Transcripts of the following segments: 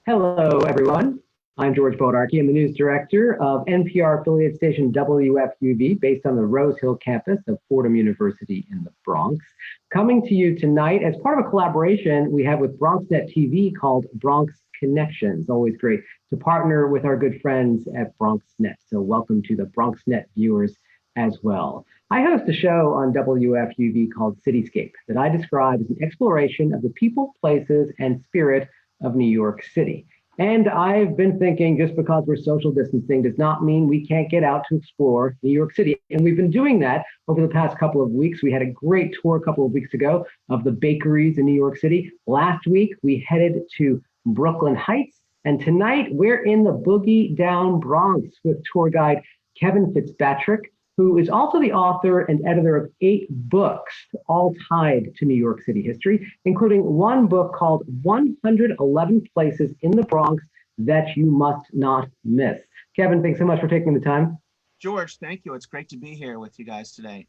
Hello, everyone. I'm George Bodarky. I'm the news director of NPR affiliate station WFUV, based on the Rose Hill campus of Fordham University in the Bronx. Coming to you tonight as part of a collaboration we have with BronxNet TV called Bronx Connections. Always great to partner with our good friends at BronxNet. So welcome to the BronxNet viewers as well. I host a show on WFUV called Cityscape that I describe as an exploration of the people, places, and spirit of New York City. And I've been thinking, just because we're social distancing does not mean we can't get out to explore New York City. And we've been doing that over the past couple of weeks. We had a great tour a couple of weeks ago of the bakeries in New York City. Last week, we headed to Brooklyn Heights. And tonight, we're in the boogie down Bronx with tour guide Kevin Fitzpatrick, who is also the author and editor of 8 books, all tied to New York City history, including one book called 111 Places in the Bronx That You Must Not Miss. Kevin, thanks so much for taking the time. George, thank you. It's great to be here with you guys today.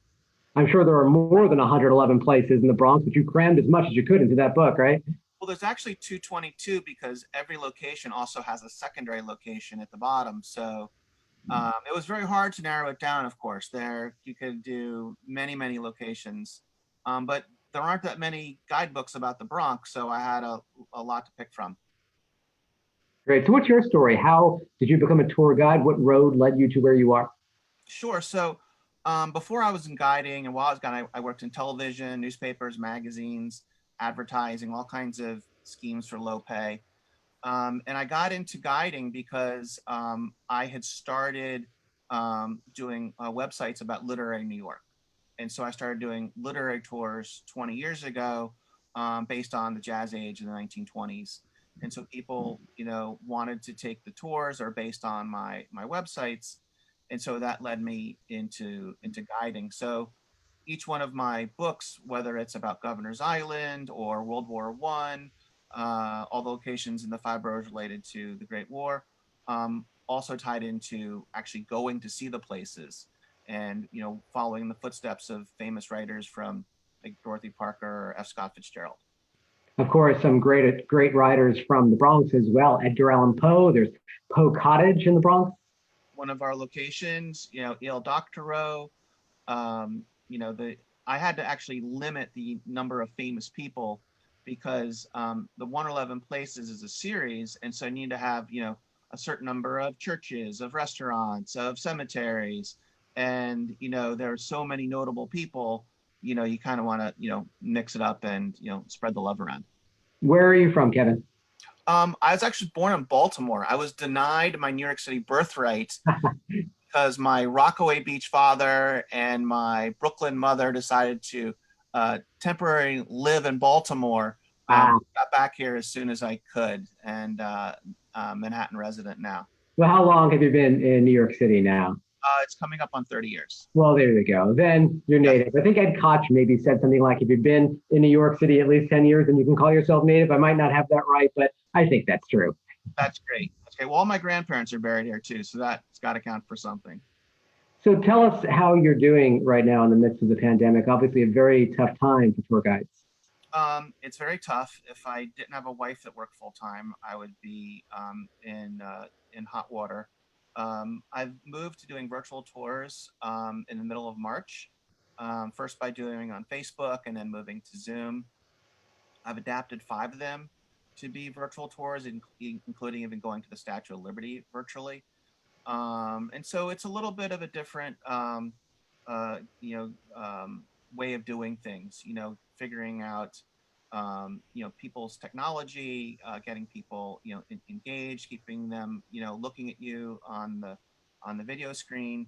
I'm sure there are more than 111 places in the Bronx, but you crammed as much as you could into that book, right? Well, there's actually 222 because every location also has a secondary location at the bottom. So it was very hard to narrow it down, of course. There, you could do many locations, but there aren't that many guidebooks about the Bronx, so I had a lot to pick from. Great. So what's your story? How did you become a tour guide? What road led you to where you are? Sure. So before I was in guiding and while I was guiding, I worked in television, newspapers, magazines, advertising, all kinds of schemes for low pay. And I got into guiding because I had started doing websites about literary New York. And so I started doing literary tours 20 years ago based on the jazz age in the 1920s. And so people, wanted to take the tours or based on my websites. And so that led me into guiding. So each one of my books, whether it's about Governor's Island or World War I, all the locations in the 5 boroughs related to the Great War, also tied into actually going to see the places and, following the footsteps of famous writers from like Dorothy Parker or F. Scott Fitzgerald. Of course, some great writers from the Bronx as well. Edgar Allan Poe, there's Poe Cottage in the Bronx. One of our locations, Il Doctorow, I had to actually limit the number of famous people because the 111 Places is a series. And so you need to have, a certain number of churches, of restaurants, of cemeteries. And, there are so many notable people, you kind of want to, mix it up and, spread the love around. Where are you from, Kevin? I was actually born in Baltimore. I was denied my New York City birthright because my Rockaway Beach father and my Brooklyn mother decided to temporarily live in Baltimore. Got back here as soon as I could, and Manhattan resident now. Well, how long have you been in New York City now? It's coming up on 30 years. Well, there you go. Then you're native. I think Ed Koch maybe said something like, if you've been in New York City at least 10 years, then you can call yourself native. I might not have that right, but I think that's true. That's great. Well, all my grandparents are buried here too, so that's got to count for something. So tell us how you're doing right now in the midst of the pandemic. Obviously a very tough time for tour guides. It's very tough. If I didn't have a wife that worked full time, I would be in hot water. I've moved to doing virtual tours in the middle of March, first by doing on Facebook and then moving to Zoom. I've adapted 5 of them to be virtual tours, including even going to the Statue of Liberty virtually. And so it's a little bit of a different, way of doing things, figuring out, people's technology, getting people, engaged, keeping them, looking at you on the video screen.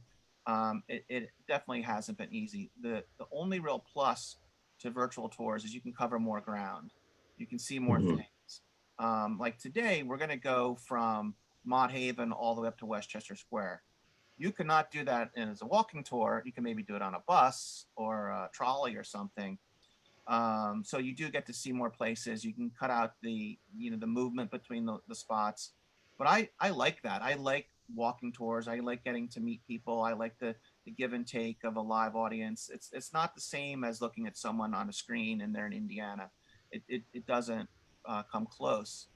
It definitely hasn't been easy. The only real plus to virtual tours is you can cover more ground. You can see more things. Like today, we're going to go from Mott Haven all the way up to Westchester Square. You cannot do that as a walking tour. You can maybe do it on a bus or a trolley or something. So you do get to see more places. You can cut out the movement between the spots. But I like that. I like walking tours. I like getting to meet people. I like the give and take of a live audience. It's not the same as looking at someone on a screen and they're in Indiana. It doesn't come close.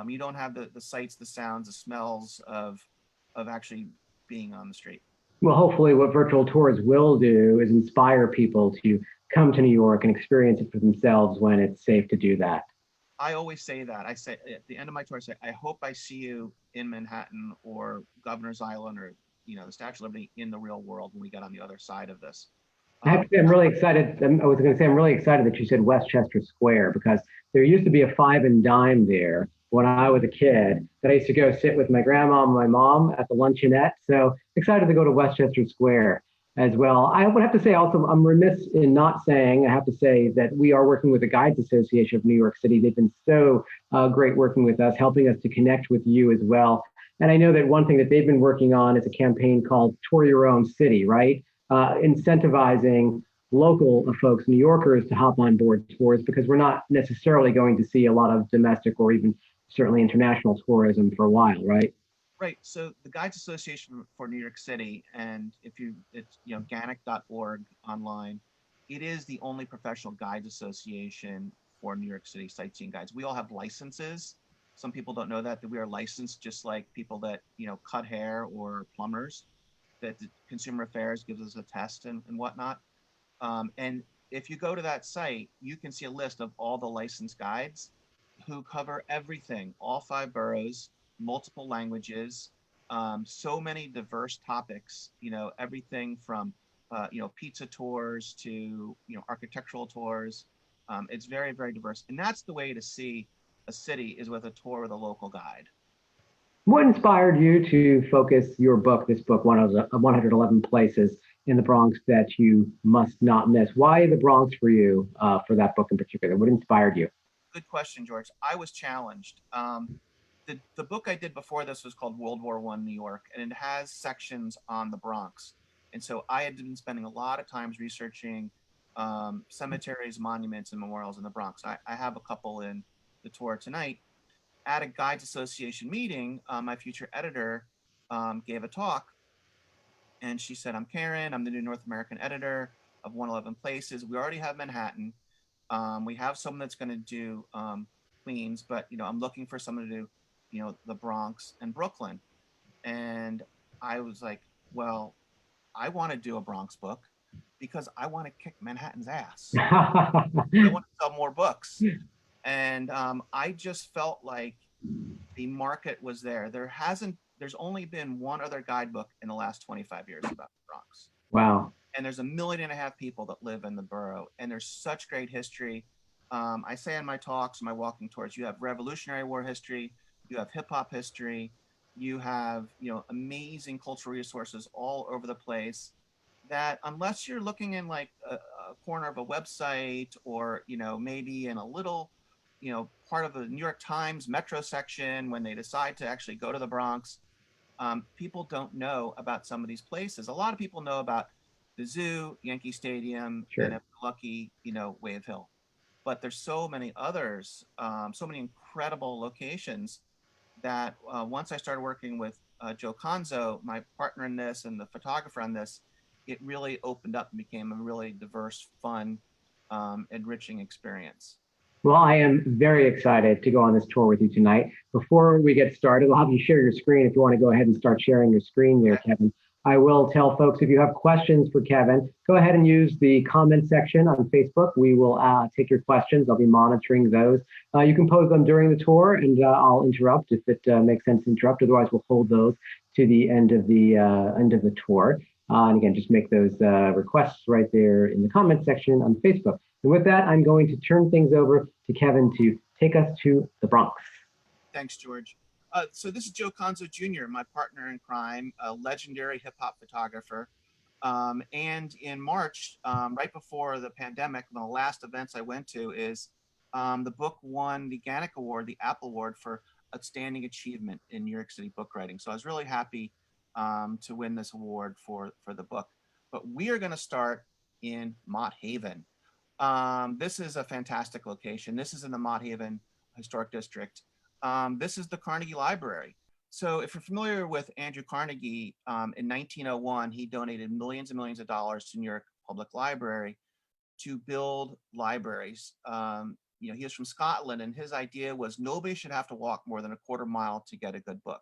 You don't have the sights, the sounds, the smells of actually being on the street. Well, hopefully, what virtual tours will do is inspire people to come to New York and experience it for themselves when it's safe to do that. I always say that. I say at the end of my tour, I say, I hope I see you in Manhattan or Governor's Island or the Statue of Liberty in the real world when we get on the other side of this. I have to say, I'm really excited. I was going to say, I'm really excited that you said Westchester Square because there used to be a five and dime there when I was a kid that I used to go sit with my grandma and my mom at the luncheonette. So excited to go to Westchester Square as well. I would have to say also, I'm remiss in not saying, I have to say that we are working with the Guides Association of New York City. They've been so great working with us, helping us to connect with you as well. And I know that one thing that they've been working on is a campaign called Tour Your Own City, right? Incentivizing local folks, New Yorkers, to hop on board tours because we're not necessarily going to see a lot of domestic or even certainly international tourism for a while, right? Right. So the Guides Association for New York City, and it's GANIC.org online. It is the only professional guides association for New York City sightseeing guides. We all have licenses. Some people don't know that we are licensed just like people that cut hair or plumbers. That the Consumer Affairs gives us a test and whatnot. And if you go to that site, you can see a list of all the licensed guides who cover everything, all five boroughs, multiple languages, so many diverse topics, everything from, pizza tours to, architectural tours. It's very, very diverse. And that's the way to see a city is with a tour with a local guide. What inspired you to focus your book, this book, 111 Places in the Bronx That You Must Not Miss? Why the Bronx for you for that book in particular? What inspired you? Good question, George. I was challenged. The book I did before this was called World War I New York, and it has sections on the Bronx. And so I had been spending a lot of times researching cemeteries, monuments, and memorials in the Bronx. I have a couple in the tour tonight. At a Guides Association meeting, my future editor gave a talk, and she said, I'm Karen, I'm the new North American editor of 111 Places. We already have Manhattan. We have someone that's going to do Queens, but I'm looking for someone to do, the Bronx and Brooklyn. And I was like, well, I want to do a Bronx book because I want to kick Manhattan's ass. I want to sell more books. And I just felt like the market was there. There's only been one other guidebook in the last 25 years about the Bronx. Wow. And there's 1.5 million people that live in the borough. And there's such great history. I say in my talks, my walking tours, you have Revolutionary War history, you have hip hop history, you have, amazing cultural resources all over the place that unless you're looking in like a corner of a website or, maybe in a little, part of the New York Times Metro section when they decide to actually go to the Bronx, people don't know about some of these places. A lot of people know about the zoo, Yankee Stadium, Sure. and if lucky, Wave Hill. But there's so many others, so many incredible locations that once I started working with Joe Conzo, my partner in this and the photographer on this, it really opened up and became a really diverse, fun, enriching experience. Well, I am very excited to go on this tour with you tonight. Before we get started, I'll have you share your screen if you want to go ahead and start sharing your screen there, Kevin. I will tell folks if you have questions for Kevin, go ahead and use the comment section on Facebook. We will take your questions. I'll be monitoring those. You can pose them during the tour, and I'll interrupt if it makes sense to interrupt. Otherwise, we'll hold those to the end of the tour. And again, just make those requests right there in the comment section on Facebook. And with that, I'm going to turn things over to Kevin to take us to the Bronx. Thanks, George. So this is Joe Conzo Jr., my partner in crime, a legendary hip hop photographer. And in March, right before the pandemic, one of the last events I went to is the book won the GANIC Award, the Apple Award for Outstanding Achievement in New York City book writing. So I was really happy to win this award for the book. But we are going to start in Mott Haven. This is a fantastic location. This is in the Mott Haven Historic District. This is the Carnegie Library. So if you're familiar with Andrew Carnegie, in 1901, he donated millions and millions of dollars to New York Public Library to build libraries he was from Scotland, and his idea was nobody should have to walk more than a quarter mile to get a good book.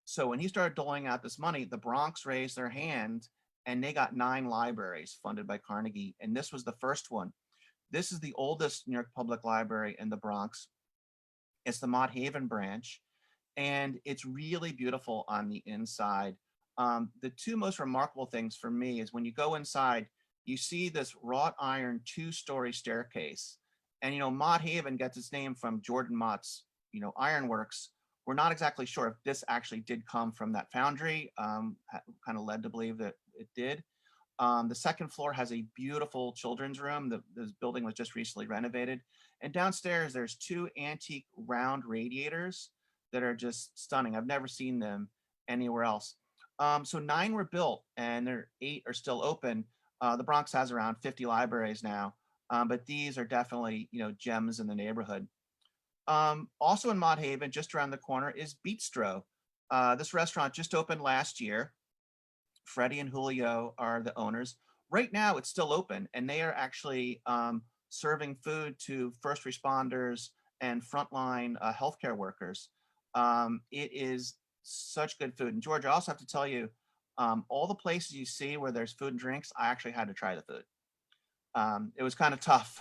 So when he started doling out this money, the Bronx raised their hand, and they got 9 libraries funded by Carnegie, and this was the first one. This is the oldest New York Public Library in the Bronx. It's the Mott Haven branch, and it's really beautiful on the inside. The 2 most remarkable things for me is when you go inside, you see this wrought iron 2-story staircase. And, Mott Haven gets its name from Jordan Mott's, ironworks. We're not exactly sure if this actually did come from that foundry, kind of led to believe that it did. The second floor has a beautiful children's room. This building was just recently renovated. And downstairs, there's 2 antique round radiators that are just stunning. I've never seen them anywhere else. So 9 were built, and 8 are still open. The Bronx has around 50 libraries now, but these are definitely, gems in the neighborhood. Also in Mott Haven, just around the corner, is Bitstro. This restaurant just opened last year. Freddie and Julio are the owners. Right now, it's still open, and they are actually serving food to first responders and frontline healthcare workers. It is such good food. And George, I also have to tell you, all the places you see where there's food and drinks, I actually had to try the food. It was kind of tough.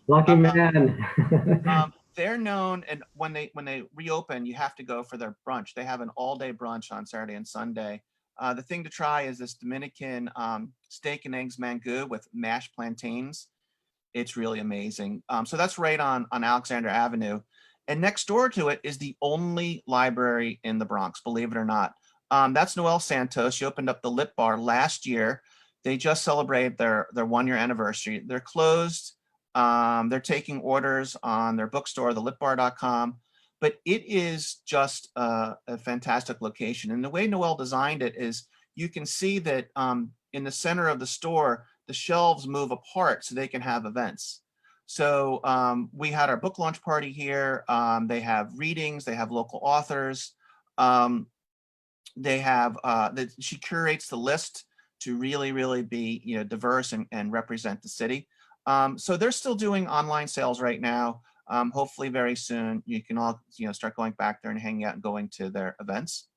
Lucky man. They're known, and when they reopen, you have to go for their brunch. They have an all-day brunch on Saturday and Sunday. The thing to try is this Dominican steak and eggs mangoux with mashed plantains. It's really amazing. So that's right on Alexander Avenue. And next door to it is the only library in the Bronx, believe it or not. That's Noelle Santos. She opened up the Lit Bar last year. They just celebrated their 1-year anniversary. They're closed. They're taking orders on their bookstore, thelitbar.com. But it is just a fantastic location. And the way Noelle designed it is you can see that in the center of the store, the shelves move apart so they can have events. So we had our book launch party here. They have readings. They have local authors. They have she curates the list to really, really be diverse and represent the city. So they're still doing online sales right now. Hopefully very soon you can all start going back there and hanging out and going to their events.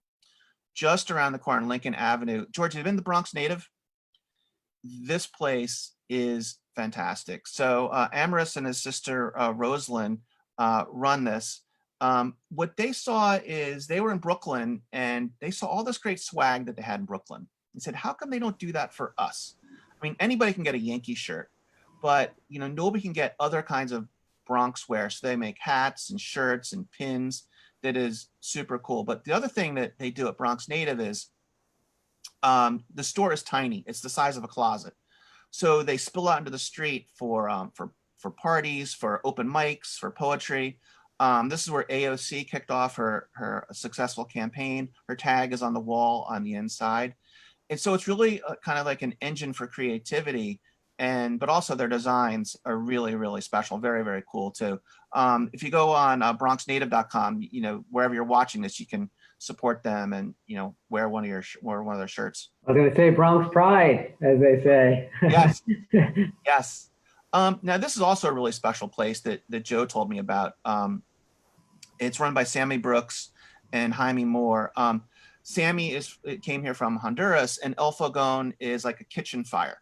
Just around the corner, Lincoln Avenue. George, have you been the Bronx native? This place is fantastic. So Amaris and his sister Rosalind run this. What they saw is they were in Brooklyn and they saw all this great swag that they had in Brooklyn. They said, how come they don't do that for us? I mean, anybody can get a Yankee shirt, but nobody can get other kinds of Bronx wear. So they make hats and shirts and pins. That is super cool. But the other thing that they do at Bronx Native is the store is tiny. It's the size of a closet. So they spill out into the street for parties, for open mics, for poetry. This is where AOC kicked off her successful campaign. Her tag is on the wall on the inside. And so it's really kind of like an engine for creativity. But also their designs are really, really special. Very, very cool too. If you go on bronxnative.com, wherever you're watching this, you can support them and, wear one of their shirts. I was going to say Bronx pride, as they say. Yes. Yes. Now this is also a really special place that Joe told me about. It's run by Sammy Brooks and Jaime Moore. Sammy came here from Honduras, and El Fogón is like a kitchen fire.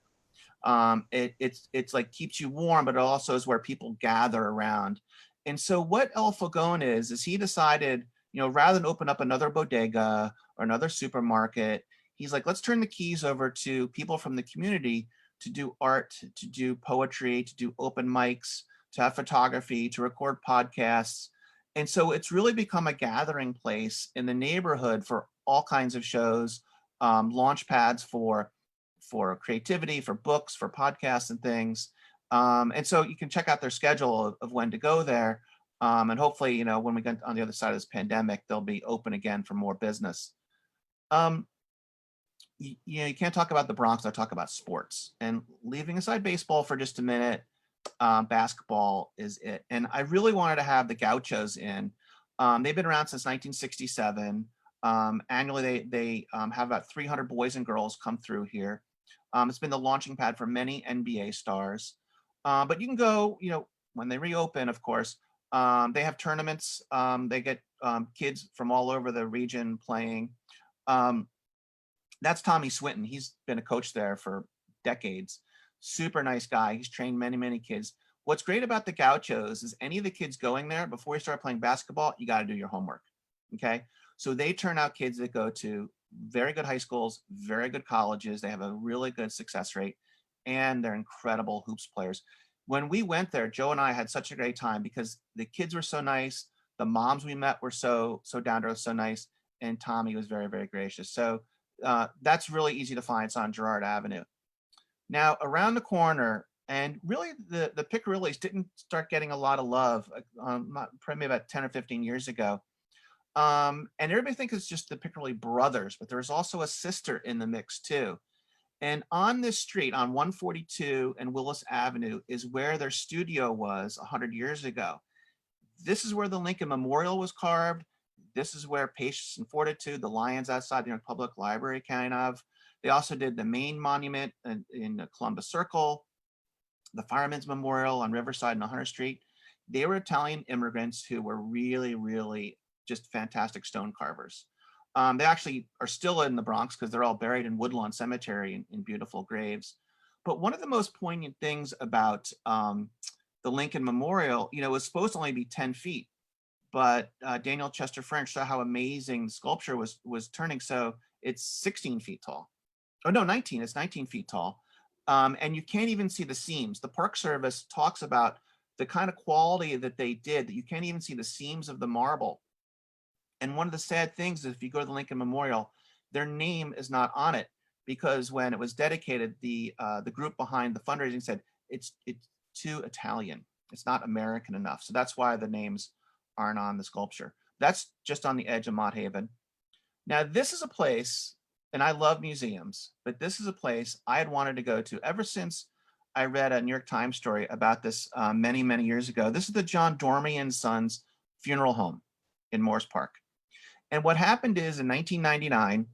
It's like keeps you warm, but it also is where people gather around. And so what El Fogón is he decided, rather than open up another bodega or another supermarket, he's like, let's turn the keys over to people from the community to do art, to do poetry, to do open mics, to have photography, to record podcasts. And so it's really become a gathering place in the neighborhood for all kinds of shows, launch pads for creativity, for books, for podcasts and things. And so you can check out their schedule of when to go there. And hopefully, when we get on the other side of this pandemic, they'll be open again for more business. You can't talk about the Bronx without talk about sports. And leaving aside baseball for just a minute, basketball is it. And I really wanted to have the Gauchos in. They've been around since 1967. Annually, they have about 300 boys and girls come through here. It's been the launching pad for many NBA stars. But you can go, when they reopen, of course, they have tournaments. They get kids from all over the region playing. That's Tommy Swinton. He's been a coach there for decades. Super nice guy. He's trained many, many kids. What's great about the Gauchos is any of the kids going there, before you start playing basketball, you got to do your homework. Okay. So they turn out kids that go to very good high schools, very good colleges. They have a really good success rate, and they're incredible hoops players. When we went there, Joe and I had such a great time because the kids were so nice. The moms we met were so down to earth, so nice. And Tommy was very, very gracious. So that's really easy to find. It's on Girard Avenue. Now, around the corner, and really the Piccarillis didn't start getting a lot of love probably about 10 or 15 years ago. And everybody thinks it's just the Piccarilli brothers, but there's also a sister in the mix too. And on this street, on 142 and Willis Avenue, is where their studio was 100 years ago. This is where the Lincoln Memorial was carved. This is where Patience and Fortitude, the lions outside the New York Public Library, kind of. They also did the main monument in Columbus Circle, the Firemen's Memorial on Riverside and 100th Street. They were Italian immigrants who were really, really just fantastic stone carvers. They actually are still in the Bronx because they're all buried in Woodlawn Cemetery in beautiful graves. But one of the most poignant things about the Lincoln Memorial, it was supposed to only be 10 feet, but Daniel Chester French saw how amazing the sculpture was turning. So it's 16 feet tall. Oh no, 19, it's 19 feet tall. And you can't even see the seams. The Park Service talks about the kind of quality that they did, that you can't even see the seams of the marble. And one of the sad things is if you go to the Lincoln Memorial, their name is not on it because when it was dedicated, the group behind the fundraising said it's too Italian. It's not American enough. So that's why the names aren't on the sculpture. That's just on the edge of Mott Haven. Now, this is a place, and I love museums, but this is a place I had wanted to go to ever since I read a New York Times story about this many, many years ago. This is the John Dormie and Sons funeral home in Morris Park. And what happened is in 1999,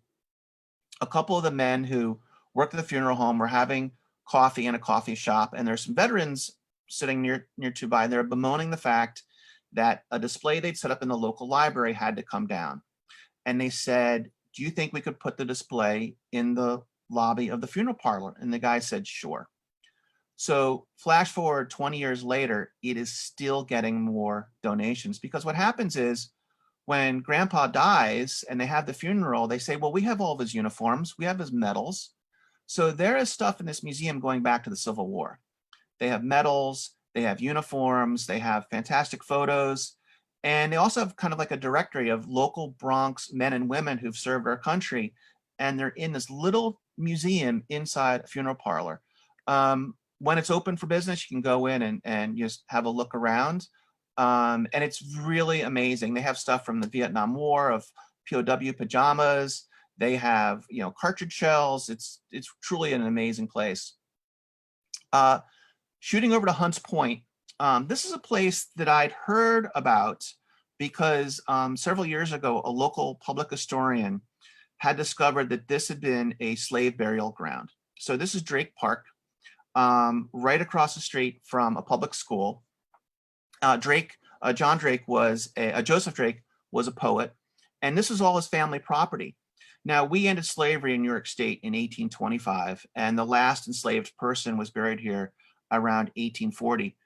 a couple of the men who worked at the funeral home were having coffee in a coffee shop, and there's some veterans sitting near to by, and they're bemoaning the fact that a display they'd set up in the local library had to come down. And they said, do you think we could put the display in the lobby of the funeral parlor? And the guy said, sure. So flash forward 20 years later, it is still getting more donations because what happens is when grandpa dies and they have the funeral, they say, well, we have all of his uniforms, we have his medals. So there is stuff in this museum going back to the Civil War. They have medals, they have uniforms, they have fantastic photos, and they also have kind of like a directory of local Bronx men and women who've served our country, and they're in this little museum inside a funeral parlor. When it's open for business, you can go in and just have a look around. And it's really amazing. They have stuff from the Vietnam War of POW pajamas. They have, cartridge shells. It's truly an amazing place. Shooting over to Hunts Point. This is a place that I'd heard about because several years ago, a local public historian had discovered that this had been a slave burial ground. So this is Drake Park, right across the street from a public school. John Drake was Joseph Drake was a poet, and this was all his family property. Now, we ended slavery in New York State in 1825, and the last enslaved person was buried here around 1840.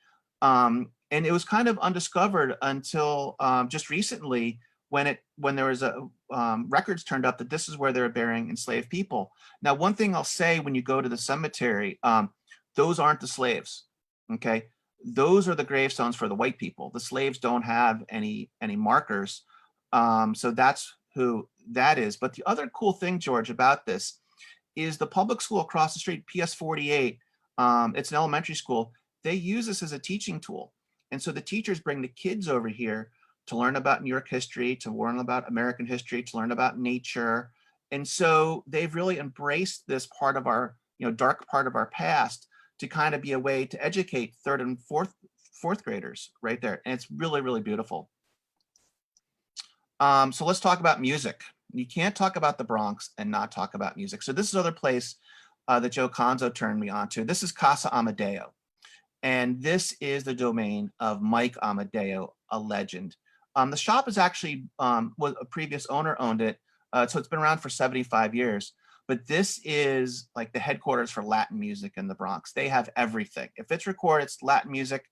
And it was kind of undiscovered until just recently when there was records turned up that this is where they were burying enslaved people. Now, one thing I'll say when you go to the cemetery, those aren't the slaves, okay? Those are the gravestones for the white people. The slaves don't have any markers. So that's who that is. But the other cool thing, George, about this is the public school across the street, PS 48, it's an elementary school. They use this as a teaching tool. And so the teachers bring the kids over here to learn about New York history, to learn about American history, to learn about nature. And so they've really embraced this part of our, dark part of our past to kind of be a way to educate third and fourth graders right there. And it's really, really beautiful. So let's talk about music. You can't talk about the Bronx and not talk about music. So this is another place that Joe Conzo turned me on to. This is Casa Amadeo. And this is the domain of Mike Amadeo, a legend. The shop is actually, was a previous owner owned it. So it's been around for 75 years. But this is like the headquarters for Latin music in the Bronx. They have everything. If it's recorded, it's Latin music,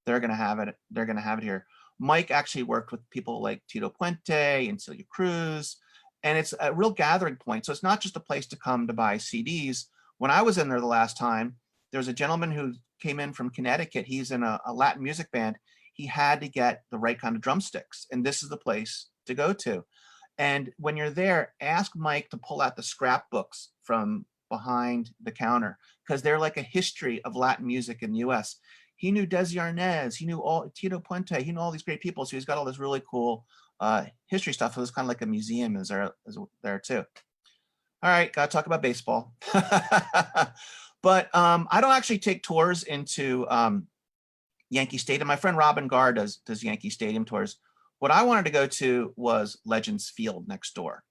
they're going to have it. They're going to have it here. Mike actually worked with people like Tito Puente and Celia Cruz, and it's a real gathering point. So it's not just a place to come to buy CDs. When I was in there the last time, there was a gentleman who came in from Connecticut. He's in a Latin music band. He had to get the right kind of drumsticks, and this is the place to go to. And when you're there, ask Mike to pull out the scrapbooks from behind the counter, because they're like a history of Latin music in the US. He knew Desi Arnaz, he knew all Tito Puente, he knew all these great people. So he's got all this really cool history stuff. It was kind of like a museum is there too. All right, gotta talk about baseball. But I don't actually take tours into Yankee Stadium. My friend Robin Garr does Yankee Stadium tours. What I wanted to go to was Legends Field next door.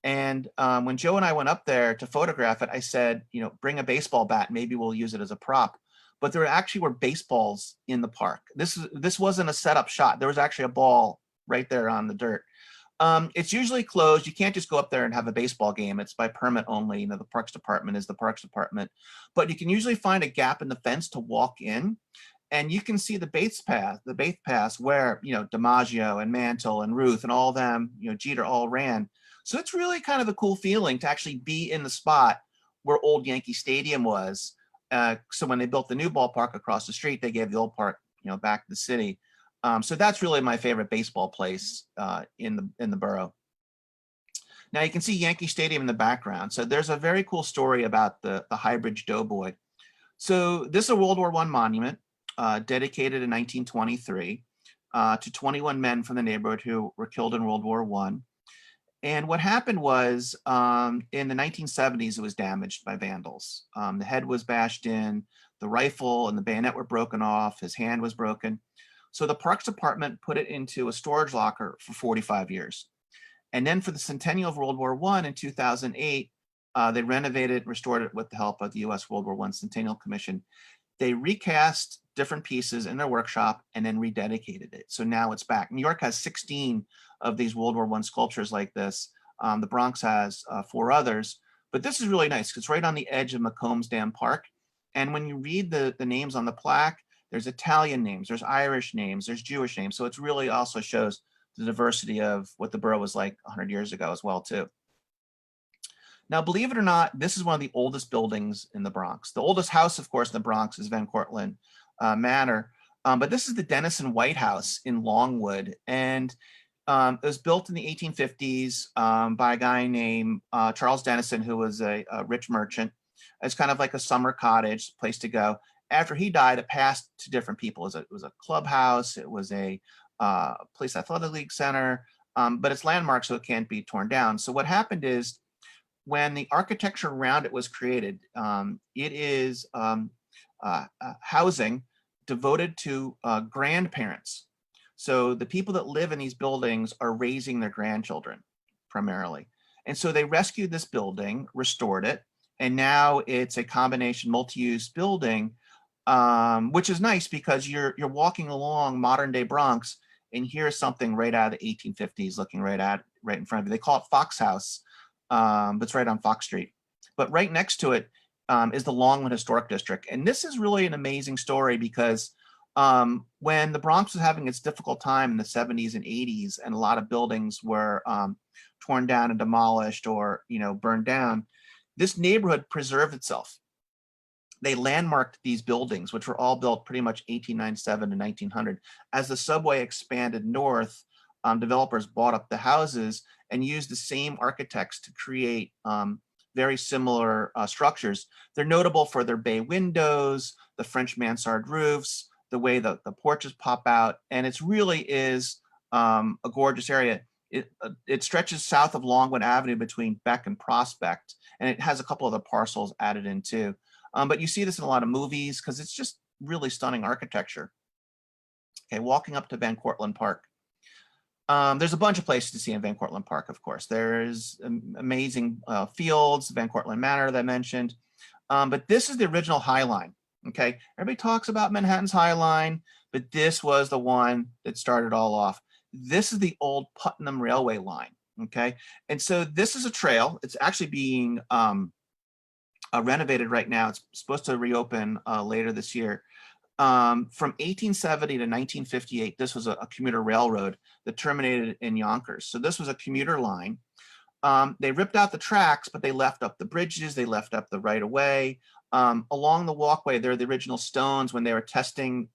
And when Joe and I went up there to photograph it, I said, you know, bring a baseball bat. Maybe we'll use it as a prop. But there actually were baseballs in the park. This wasn't a setup shot. There was actually a ball right there on the dirt. It's usually closed. You can't just go up there and have a baseball game. It's by permit only. You know, the Parks Department is the Parks Department. But you can usually find a gap in the fence to walk in. And you can see the base paths where, you know, DiMaggio and Mantle and Ruth and all them, you know, Jeter all ran. So it's really kind of a cool feeling to actually be in the spot where old Yankee Stadium was. So when they built the new ballpark across the street, they gave the old park, you know, back to the city. So that's really my favorite baseball place in the borough. Now you can see Yankee Stadium in the background. So there's a very cool story about the High Bridge Doughboy. So this is a World War I monument. Dedicated in 1923 to 21 men from the neighborhood who were killed in World War I. And what happened was in the 1970s, it was damaged by vandals. The head was bashed in, the rifle and the bayonet were broken off, his hand was broken. So the Parks Department put it into a storage locker for 45 years. And then for the centennial of World War I in 2008, they renovated, restored it with the help of the US World War I Centennial Commission. They recast different pieces in their workshop and then rededicated it. So now it's back. New York has 16 of these World War I sculptures like this. The Bronx has 4 others, but this is really nice because it's right on the edge of McCombs Dam Park. And when you read the names on the plaque, there's Italian names, there's Irish names, there's Jewish names. So it really also shows the diversity of what the borough was like 100 years ago as well too. Now, believe it or not, this is one of the oldest buildings in the Bronx. The oldest house, of course, in the Bronx is Van Cortlandt Manor, but this is the Denison White House in Longwood, and it was built in the 1850s by a guy named Charles Denison, who was a rich merchant. It's kind of like a summer cottage place to go. After he died, it passed to different people. It was a clubhouse, it was a police athletic league center, but it's landmark, so it can't be torn down. So what happened is, when the architecture around it was created, it is housing devoted to grandparents. So the people that live in these buildings are raising their grandchildren primarily. And so they rescued this building, restored it, and now it's a combination multi-use building, which is nice because you're walking along modern day Bronx and here's something right out of the 1850s looking right in front of you. They call it Fox House. But it's right on Fox Street. But right next to it is the Longwood Historic District. And this is really an amazing story because when the Bronx was having its difficult time in the 70s and 80s, and a lot of buildings were torn down and demolished or, you know, burned down, this neighborhood preserved itself. They landmarked these buildings, which were all built pretty much 1897 to 1900. As the subway expanded north, developers bought up the houses and used the same architects to create very similar structures. They're notable for their bay windows, the French mansard roofs, the way the porches pop out, and it really is a gorgeous area. It stretches south of Longwood Avenue between Beck and Prospect, and it has a couple other parcels added in too. But you see this in a lot of movies because it's just really stunning architecture. Okay, walking up to Van Cortlandt Park. There's a bunch of places to see in Van Cortlandt Park, of course. There's amazing fields, Van Cortlandt Manor that I mentioned. But this is the original High Line. Okay, everybody talks about Manhattan's High Line, but this was the one that started all off. This is the old Putnam Railway line. Okay, and so this is a trail. It's actually being renovated right now. It's supposed to reopen later this year. From 1870 to 1958, this was a commuter railroad that terminated in Yonkers. So this was a commuter line. They ripped out the tracks, but they left up the bridges. They left up the right of way. Along the walkway, there are the original stones when they were testing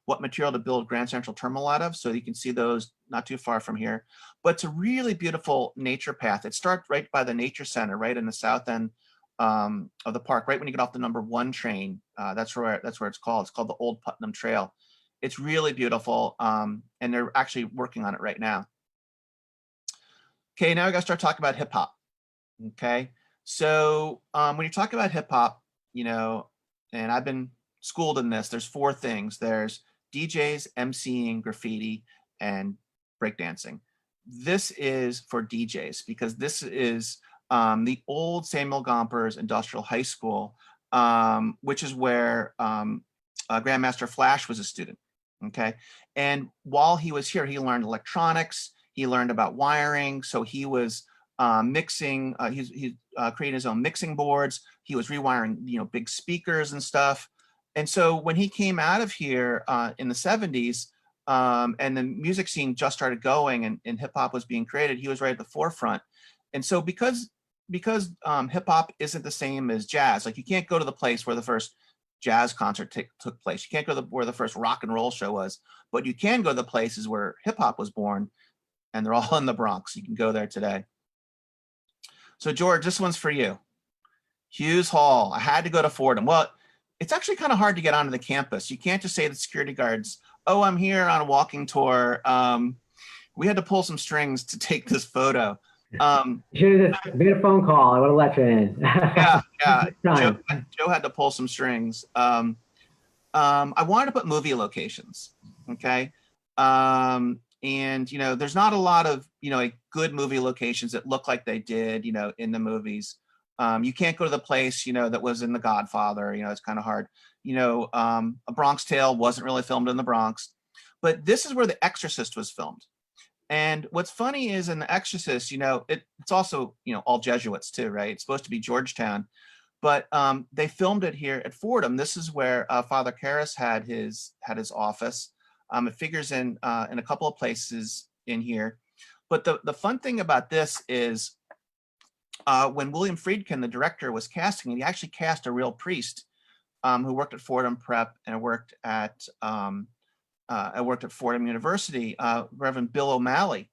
what material to build Grand Central Terminal out of. So you can see those not too far from here. But it's a really beautiful nature path. It starts right by the Nature Center, right in the south end of the park, right when you get off the #1 train. That's where it's called. It's called the Old Putnam Trail. It's really beautiful, and they're actually working on it right now. Okay, now we got to start talking about hip hop. Okay, so when you talk about hip hop, you know, and I've been schooled in this, there's 4 things. There's DJs, MCing, graffiti, and breakdancing. This is for DJs because this is the old Samuel Gompers Industrial High School, which is where Grandmaster Flash was a student. Okay, and while he was here, he learned electronics. He learned about wiring. So he was mixing. He created his own mixing boards. He was rewiring, big speakers and stuff. And so when he came out of here in the 70s, and the music scene just started going, and hip hop was being created, he was right at the forefront. And so because hip hop isn't the same as jazz, like you can't go to the place where the first jazz concert took place. You can't go to where the first rock and roll show was, but you can go to the places where hip hop was born, and they're all in the Bronx. You can go there today. So George, this one's for you. Hughes Hall. I had to go to Fordham. Well, it's actually kind of hard to get onto the campus. You can't just say to the security guards, "Oh, I'm here on a walking tour." We had to pull some strings to take this photo. Should have just made a phone call. I would have let you in. Yeah. Joe had to pull some strings. I wanted to put movie locations. Okay. And there's not a lot of good movie locations that look like they did in the movies. You can't go to the place that was in The Godfather. It's kind of hard. A Bronx Tale wasn't really filmed in the Bronx, but this is where The Exorcist was filmed. And what's funny is in The Exorcist, it's also all Jesuits too, right? It's supposed to be Georgetown, but they filmed it here at Fordham. This is where Father Karras had his office. It figures in a couple of places in here. But the fun thing about this is when William Friedkin, the director, was casting it, he actually cast a real priest who worked at Fordham Prep and worked at Fordham University, Reverend Bill O'Malley.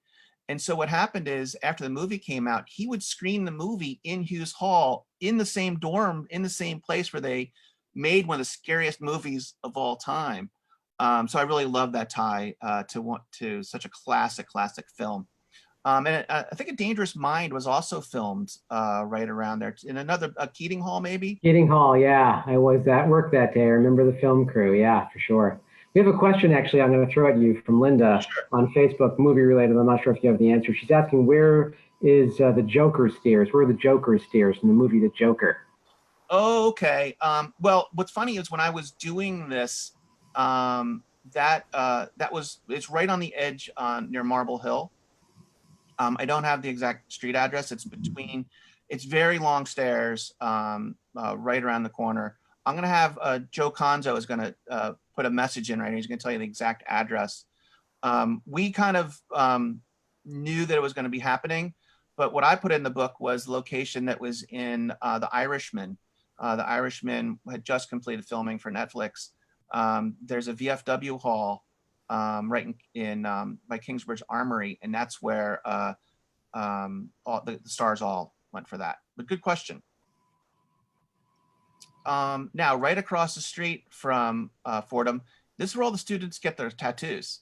And so what happened is after the movie came out, he would screen the movie in Hughes Hall in the same dorm, in the same place where they made one of the scariest movies of all time. So I really love that tie to such a classic film. And I think A Dangerous Mind was also filmed right around there in another Keating Hall, maybe. Keating Hall, yeah. I was at work that day. I remember the film crew. Yeah, for sure. We have a question, actually, I'm going to throw at you from Linda on Facebook, movie related. I'm not sure if you have the answer. She's asking, where is the Joker stairs? Where are the Joker stairs in the movie The Joker? Oh, okay. Well, what's funny is when I was doing this, it's right on the edge near Marble Hill. I don't have the exact street address. It's very long stairs right around the corner. I'm going to have Joe Conzo is going to put a message in right here. He's going to tell you the exact address. We kind of knew that it was going to be happening, but what I put in the book was the location that was in The Irishman. The Irishman had just completed filming for Netflix. There's a VFW hall right in by Kingsbridge Armory, and that's where all the stars all went for that. But good question. Now, right across the street from Fordham, this is where all the students get their tattoos.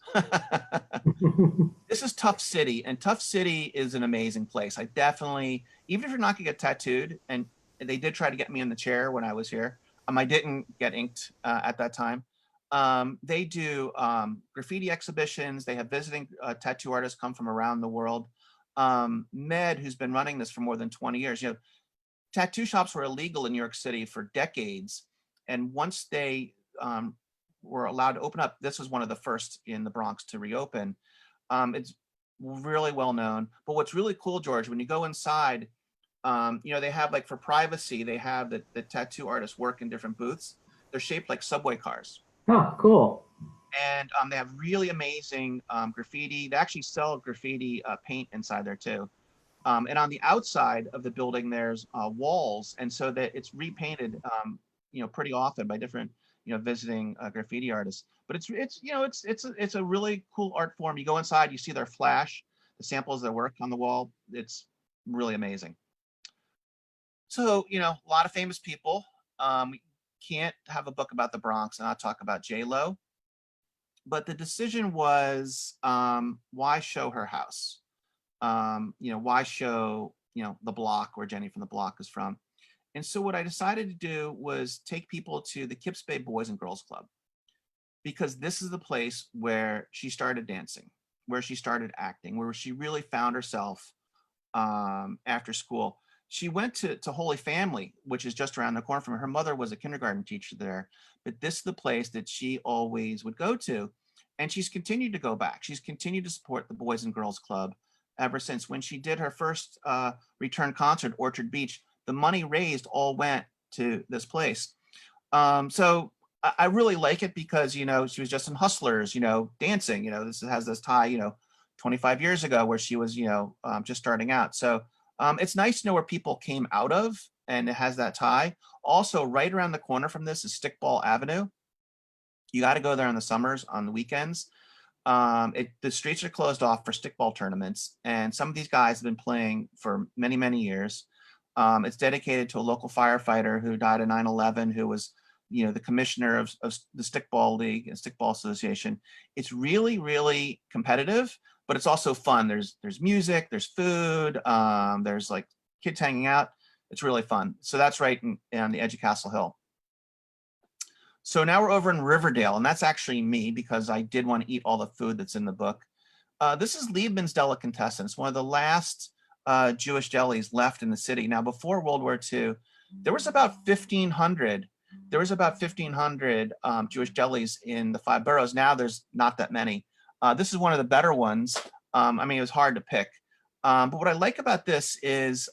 This is Tuff City, and Tuff City is an amazing place. I definitely, even if you're not gonna get tattooed, and they did try to get me in the chair when I was here. I didn't get inked at that time. They do graffiti exhibitions. They have visiting tattoo artists come from around the world. Med, who's been running this for more than 20 years, tattoo shops were illegal in New York City for decades. And once they were allowed to open up, this was one of the first in the Bronx to reopen. It's really well known. But what's really cool, George, when you go inside, they have, like, for privacy, they have the tattoo artists work in different booths. They're shaped like subway cars. Oh, cool. And they have really amazing graffiti. They actually sell graffiti paint inside there too. And on the outside of the building, there's walls, and so that it's repainted, pretty often by different, visiting graffiti artists. But it's a really cool art form. You go inside, you see their flash, the samples of their work on the wall. It's really amazing. So, a lot of famous people. We can't have a book about the Bronx and not talk about J-Lo. But the decision was, why show her house? Why show, the block where Jenny from the Block is from? And so what I decided to do was take people to the Kips Bay Boys and Girls Club, because this is the place where she started dancing, where she started acting, where she really found herself after school. She went to Holy Family, which is just around the corner from her. Her mother was a kindergarten teacher there, but this is the place that she always would go to. And she's continued to go back. She's continued to support the Boys and Girls Club ever since. When she did her first return concert, Orchard Beach, the money raised all went to this place. So I really like it because, she was just in Hustlers, dancing, this has this tie, 25 years ago where she was, just starting out. So it's nice to know where people came out of, and it has that tie. Also, right around the corner from this is Stickball Avenue. You got to go there in the summers, on the weekends. The streets are closed off for stickball tournaments, and some of these guys have been playing for many, many years. It's dedicated to a local firefighter who died in 9/11, who was, the commissioner of the Stickball League and Stickball Association. It's really, really competitive, but it's also fun. There's music, there's food, there's like kids hanging out. It's really fun. So that's right on the edge of Castle Hill. So now we're over in Riverdale, and that's actually me because I did want to eat all the food that's in the book. This is Leibman's Delicatessen. It's one of the last Jewish delis left in the city. Now, before World War II, there was about 1,500. There was about 1,500 Jewish delis in the 5 boroughs. Now there's not that many. This is one of the better ones. It was hard to pick. But what I like about this is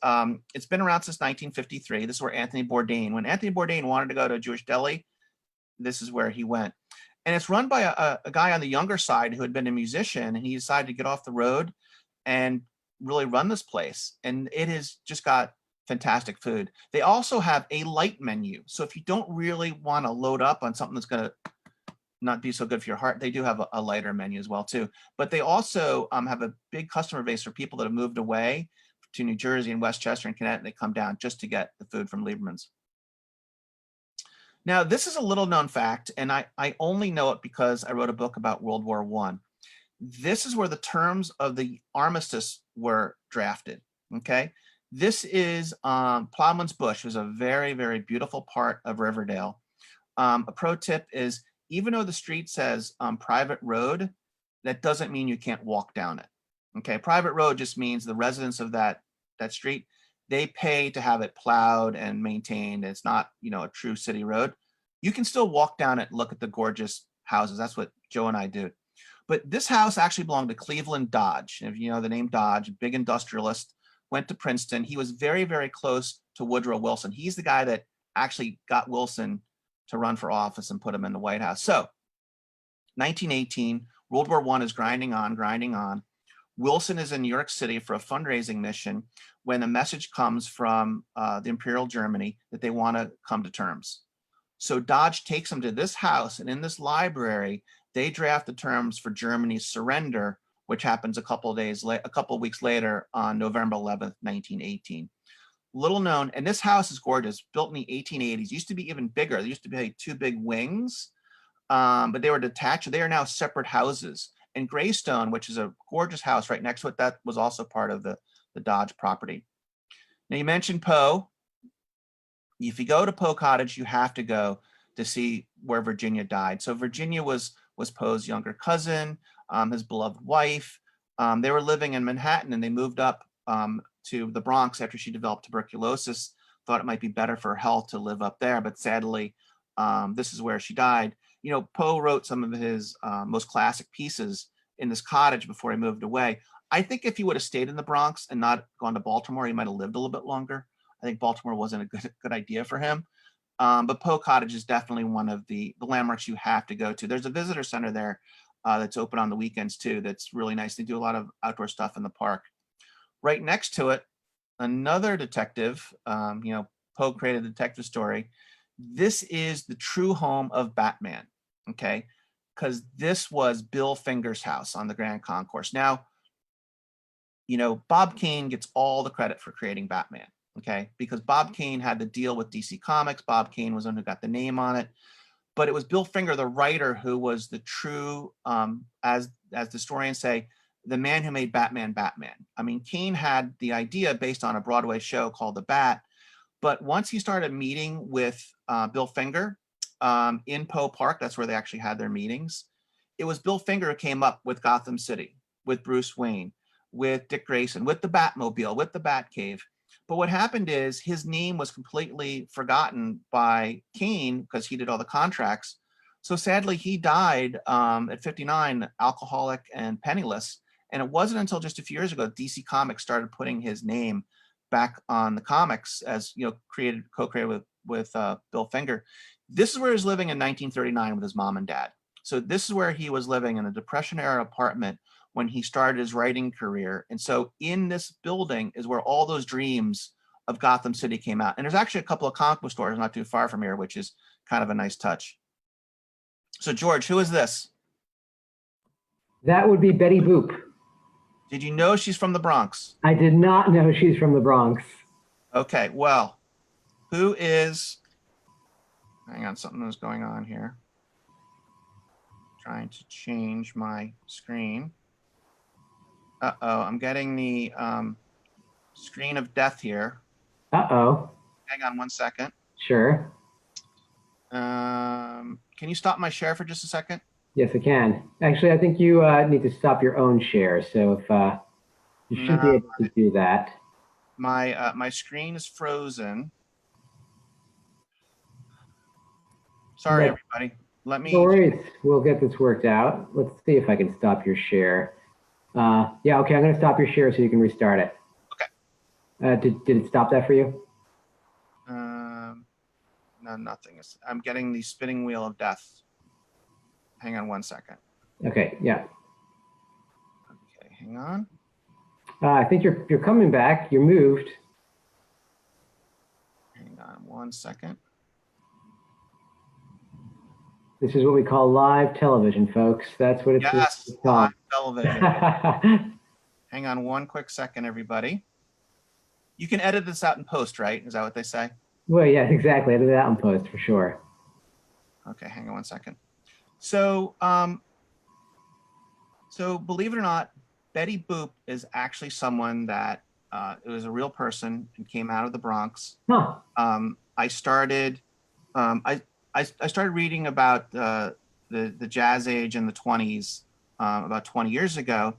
it's been around since 1953. This is where Anthony Bourdain, when Anthony Bourdain wanted to go to a Jewish deli, this is where he went. And it's run by a guy on the younger side who had been a musician, and he decided to get off the road and really run this place. And it has just got fantastic food. They also have a light menu. So if you don't really want to load up on something that's going to not be so good for your heart, they do have a lighter menu as well too. But they also have a big customer base for people that have moved away to New Jersey and Westchester and Connecticut. They come down just to get the food from Leibman's. Now, this is a little known fact, and I only know it because I wrote a book about World War I. This is where the terms of the armistice were drafted, okay? This is Plowman's Bush. It was a very, very beautiful part of Riverdale. A pro tip is, even though the street says private road, that doesn't mean you can't walk down it, okay? Private road just means the residents of that street, they pay to have it plowed and maintained. It's not, a true city road. You can still walk down it and look at the gorgeous houses. That's what Joe and I do. But this house actually belonged to Cleveland Dodge. If you know the name Dodge, big industrialist, went to Princeton. He was very, very close to Woodrow Wilson. He's the guy that actually got Wilson to run for office and put him in the White House. So 1918, World War I is grinding on, grinding on. Wilson is in New York City for a fundraising mission when a message comes from the Imperial Germany that they want to come to terms. So Dodge takes him to this house, and in this library, they draft the terms for Germany's surrender, which happens a couple of weeks later on November 11th, 1918. Little known, and this house is gorgeous, built in the 1880s. Used to be even bigger. There used to be like 2 big wings, but they were detached. They are now separate houses. And Greystone, which is a gorgeous house right next to it, that was also part of the Dodge property. Now, you mentioned Poe. If you go to Poe Cottage, you have to go to see where Virginia died. So Virginia was Poe's younger cousin, his beloved wife. They were living in Manhattan, and they moved up to the Bronx after she developed tuberculosis. Thought it might be better for her health to live up there, but sadly, This Is Where She Died. You know, Poe wrote some of his most classic pieces in this cottage before he moved away. I think if he would have stayed in the Bronx and not gone to Baltimore, he might have lived a little bit longer. I think Baltimore wasn't a good idea for him. But Poe Cottage is definitely one of the landmarks you have to go to. There's a visitor center there that's open on the weekends too. That's really nice. They do a lot of outdoor stuff in the park. Right next to it, another detective. You know, Poe created a detective story. This is the true home of Batman. Okay, because this was Bill Finger's house on the Grand Concourse. Now, you know, Bob Kane gets all the credit for creating Batman. Okay, because Bob Kane had the deal with DC Comics. Bob Kane was the one who got the name on it, but it was Bill Finger, the writer, who was the true, as the historians say, the man who made Batman Batman. I mean, Kane had the idea based on a Broadway show called The Bat, but once he started meeting with Bill Finger in Poe Park, that's where they actually had their meetings. It was Bill Finger who came up with Gotham City, with Bruce Wayne, with Dick Grayson, with the Batmobile, with the Batcave. But what happened is his name was completely forgotten by Kane because he did all the contracts. So sadly, he died at 59, alcoholic and penniless. And it wasn't until just a few years ago DC Comics started putting his name back on the comics, as you know, co-created with Bill Finger. This is where he was living in 1939 with his mom and dad. So this is where he was living in a Depression era apartment when he started his writing career. And so in this building is where all those dreams of Gotham City came out. And there's actually a couple of comic book stores not too far from here, which is kind of a nice touch. So George, who is this? That would be Betty Boop. Did you know she's from the Bronx? I did not know she's from the Bronx. Okay, well, who is, hang on, something was going on here. Trying to change my screen. Uh-oh, I'm getting the screen of death here. Uh-oh. Hang on one second. Sure. Can you stop my share for just a second? Yes, I can. Actually, I think you need to stop your own share. So if you should be able to do that. My screen is frozen. Sorry, everybody. Let me. No worries. We'll get this worked out. Let's see if I can stop your share. Yeah, okay, I'm going to stop your share so you can restart it. Okay. Did it stop that for you? No, nothing. I'm getting the spinning wheel of death. Hang on one second. Okay, yeah. Okay, hang on. I think you're coming back. You moved. Hang on one second. This is what we call live television, folks. That's what it's called. Yes, live television. Hang on one quick second, everybody. You can edit this out in post, right? Is that what they say? Well, yeah, exactly. I did that in post for sure. Okay, hang on one second. So, so believe it or not, Betty Boop is actually someone that it was a real person and came out of the Bronx. Huh. I started reading about the jazz age in the 20s about 20 years ago,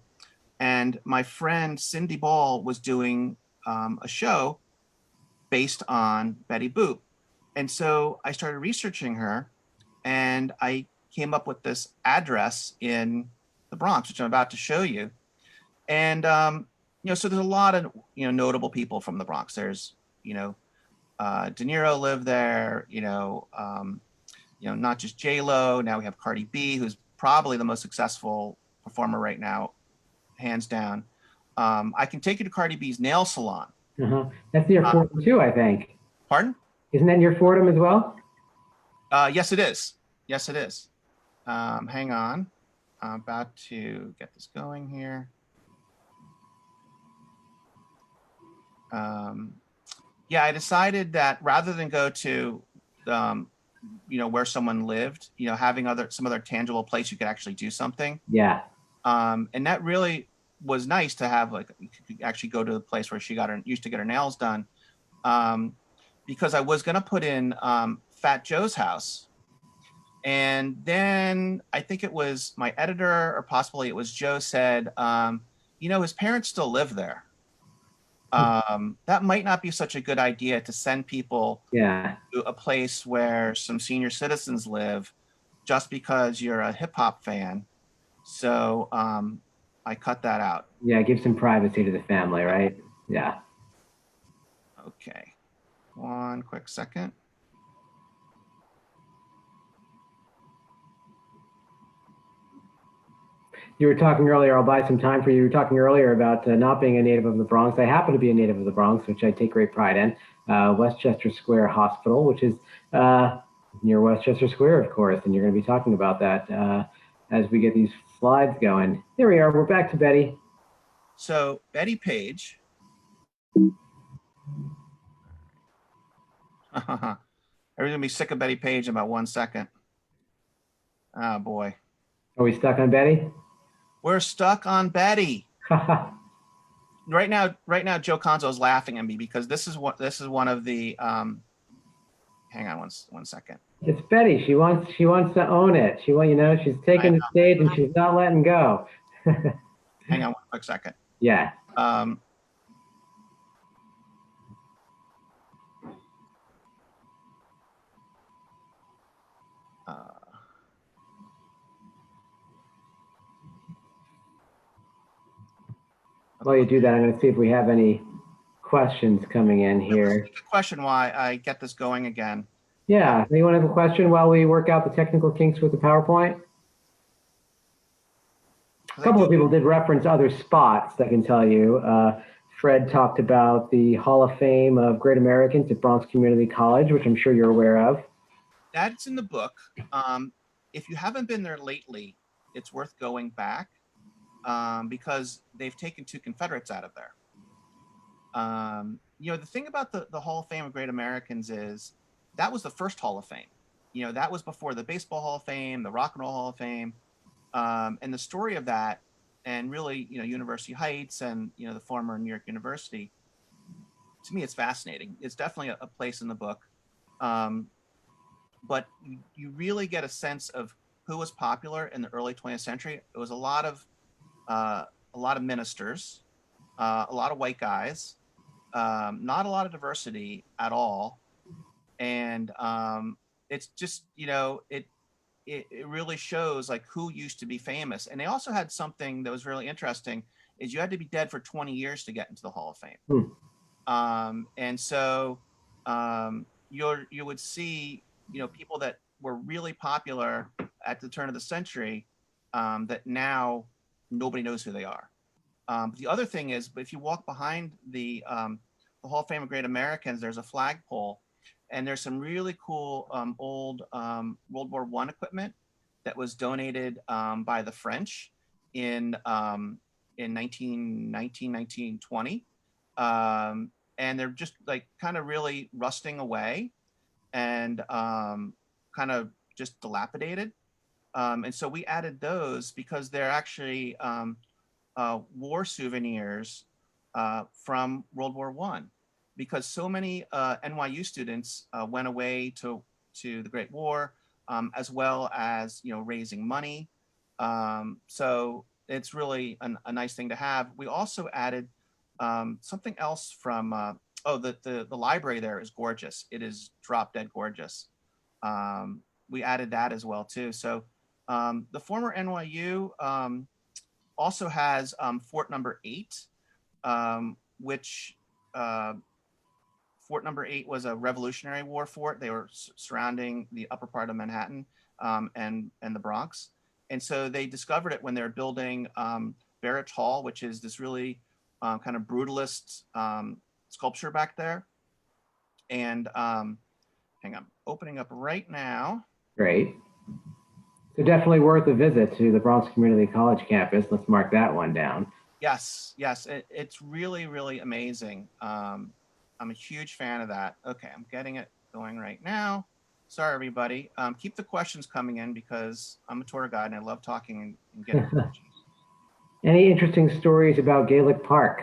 and my friend Cindy Ball was doing a show based on Betty Boop. And so I started researching her, and I came up with this address in the Bronx, which I'm about to show you. And, you know, so there's a lot of, you know, notable people from the Bronx. There's, you know, De Niro lived there, you know, not just J-Lo. Now we have Cardi B, who's probably the most successful performer right now, hands down. I can take you to Cardi B's nail salon. That's near Fordham too, I think. Pardon? Isn't that near Fordham as well? Yes, it is. Yes, it is. Hang on. I'm about to get this going here. Yeah, I decided that rather than go to, you know, where someone lived, you know, having some other tangible place you could actually do something. Yeah. And that really was nice to have, like, you could actually go to the place where she used to get her nails done. Because I was going to put in Fat Joe's house. And then I think it was my editor, or possibly it was Joe, said, you know, his parents still live there. that might not be such a good idea to send people Yeah. to a place where some senior citizens live just because you're a hip hop fan. So I cut that out. Yeah. Give some privacy to the family, right? Yeah. Okay, one quick second. You were talking earlier, I'll buy some time for you. You were talking earlier about not being a native of the Bronx. I happen to be a native of the Bronx, which I take great pride in. Westchester Square Hospital, which is near Westchester Square, of course. And you're going to be talking about that as we get these slides going. There we are. We're back to Betty. So Betty Page. Everyone's gonna be sick of Betty Page in about 1 second. Oh boy. Are we stuck on Betty? We're stuck on Betty. Right now, Joe Conzo is laughing at me because this is one of the hang on one second. It's Betty. She wants to own it. She's taking the stage and she's not letting go. Hang on one quick second. Yeah. While you do that, I'm going to see if we have any questions coming in here. Question why I get this going again. Yeah. Anyone have a question while we work out the technical kinks with the PowerPoint? A couple of people did reference other spots, I can tell you. Fred talked about the Hall of Fame of Great Americans at Bronx Community College, which I'm sure you're aware of. That's in the book. If you haven't been there lately, it's worth going back because they've taken 2 Confederates out of there. The thing about the Hall of Fame of Great Americans is that was the first Hall of Fame. That was before the Baseball Hall of Fame, the Rock and Roll Hall of Fame. And the story of that, and really, University Heights and, the former New York University, to me, it's fascinating. It's definitely a place in the book. But you really get a sense of who was popular in the early 20th century. It was a lot of ministers, a lot of white guys, not a lot of diversity at all. And it's just, it really shows like who used to be famous. And they also had something that was really interesting is you had to be dead for 20 years to get into the Hall of Fame. And so you would see, people that were really popular at the turn of the century that now nobody knows who they are. But the other thing is, if you walk behind the Hall of Fame of Great Americans, there's a flagpole. And there's some really cool old World War I equipment that was donated by the French in 1920. And they're just like kind of really rusting away and kind of just dilapidated. And so we added those because they're actually war souvenirs from World War I. Because so many NYU students went away to the Great War, as well as raising money. So it's really a nice thing to have. We also added something else from the library there is gorgeous. It is drop dead gorgeous. We added that as well too. So the former NYU also has Fort Number 8, which Fort Number 8 was a Revolutionary War fort. They were surrounding the upper part of Manhattan and the Bronx. And so they discovered it when they were building Barrett Hall, which is this really kind of brutalist sculpture back there. And hang on, opening up right now. Great. So definitely worth a visit to the Bronx Community College campus. Let's mark that one down. Yes, it's really, really amazing. I'm a huge fan of that. Okay, I'm getting it going right now. Sorry, everybody. Keep the questions coming in because I'm a tour guide and I love talking and getting questions. Any interesting stories about Gaelic Park?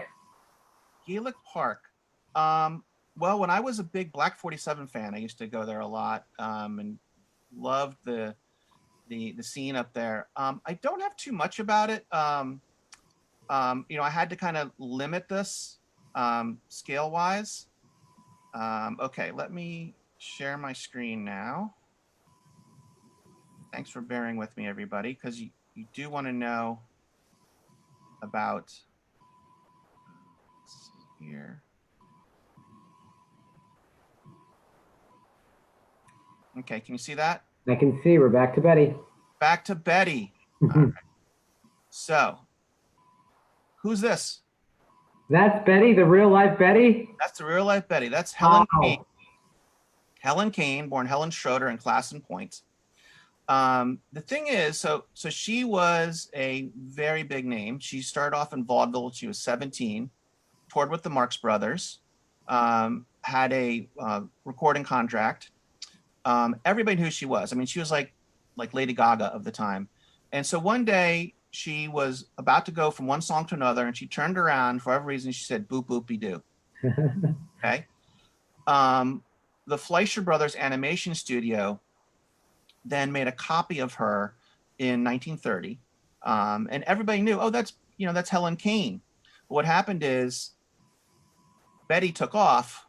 Gaelic Park. Well, when I was a big Black 47 fan, I used to go there a lot and loved the scene up there. I don't have too much about it. I had to kind of limit this scale-wise. Okay, let me share my screen now. Thanks for bearing with me, everybody, because you do want to know about here. Okay, can you see that? I can see we're back to Betty. Back to Betty. All right. So, who's this? That's Betty, the real life Betty? That's the real life Betty. That's Helen Kane. Wow. Helen Kane, born Helen Schroeder in Classen Point. The thing is, so she was a very big name. She started off in vaudeville when she was 17, toured with the Marx Brothers, had a recording contract. Everybody knew who she was. I mean, she was like Lady Gaga of the time. And so one day she was about to go from one song to another, and she turned around for whatever reason. She said, "Boop boopy doo." Okay. The Fleischer Brothers animation studio then made a copy of her in 1930, and everybody knew, oh, that's Helen Kane. But what happened is Betty took off,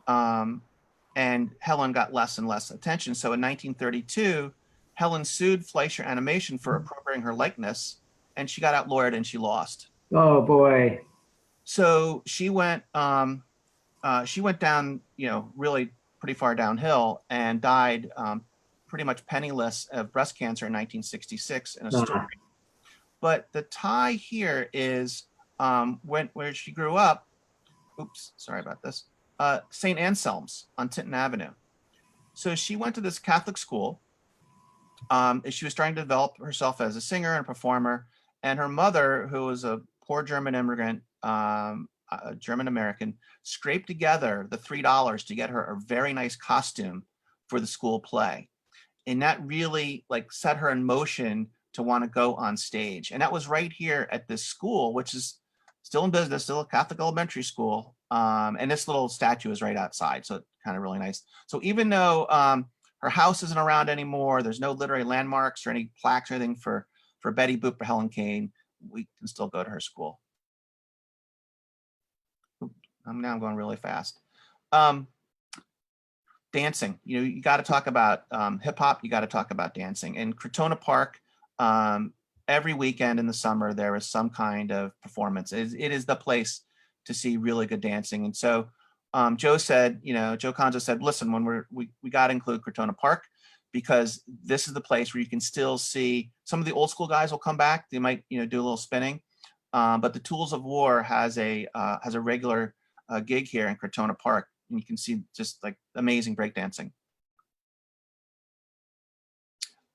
and Helen got less and less attention. So in 1932, Helen sued Fleischer Animation for appropriating her likeness, and she got outlawed and she lost. Oh boy. So she went down, really pretty far downhill, and died pretty much penniless of breast cancer in 1966 in a story. But the tie here is where she grew up. Oops, sorry about this. St. Anselm's on Tinton Avenue. So she went to this Catholic school. She was trying to develop herself as a singer and performer. And her mother, who was a poor German immigrant, German American, scraped together the $3 to get her a very nice costume for the school play. And that really set her in motion to want to go on stage. And that was right here at this school, which is still in business, still a Catholic elementary school. And this little statue is right outside. So it's kind of really nice. So even though her house isn't around anymore, there's no literary landmarks or any plaques or anything for Betty Boop or Helen Kane, we can still go to her school. Now I'm going really fast. Dancing, you got to talk about hip hop. You got to talk about dancing. In Crotona Park, every weekend in the summer, there is some kind of performance. It is the place to see really good dancing. And so Joe Conzo said, listen, when we got to include Crotona Park, because this is the place where you can still see some of the old school guys will come back. They might, do a little spinning. But the Tools of War has a regular gig here in Crotona Park. And you can see just amazing breakdancing.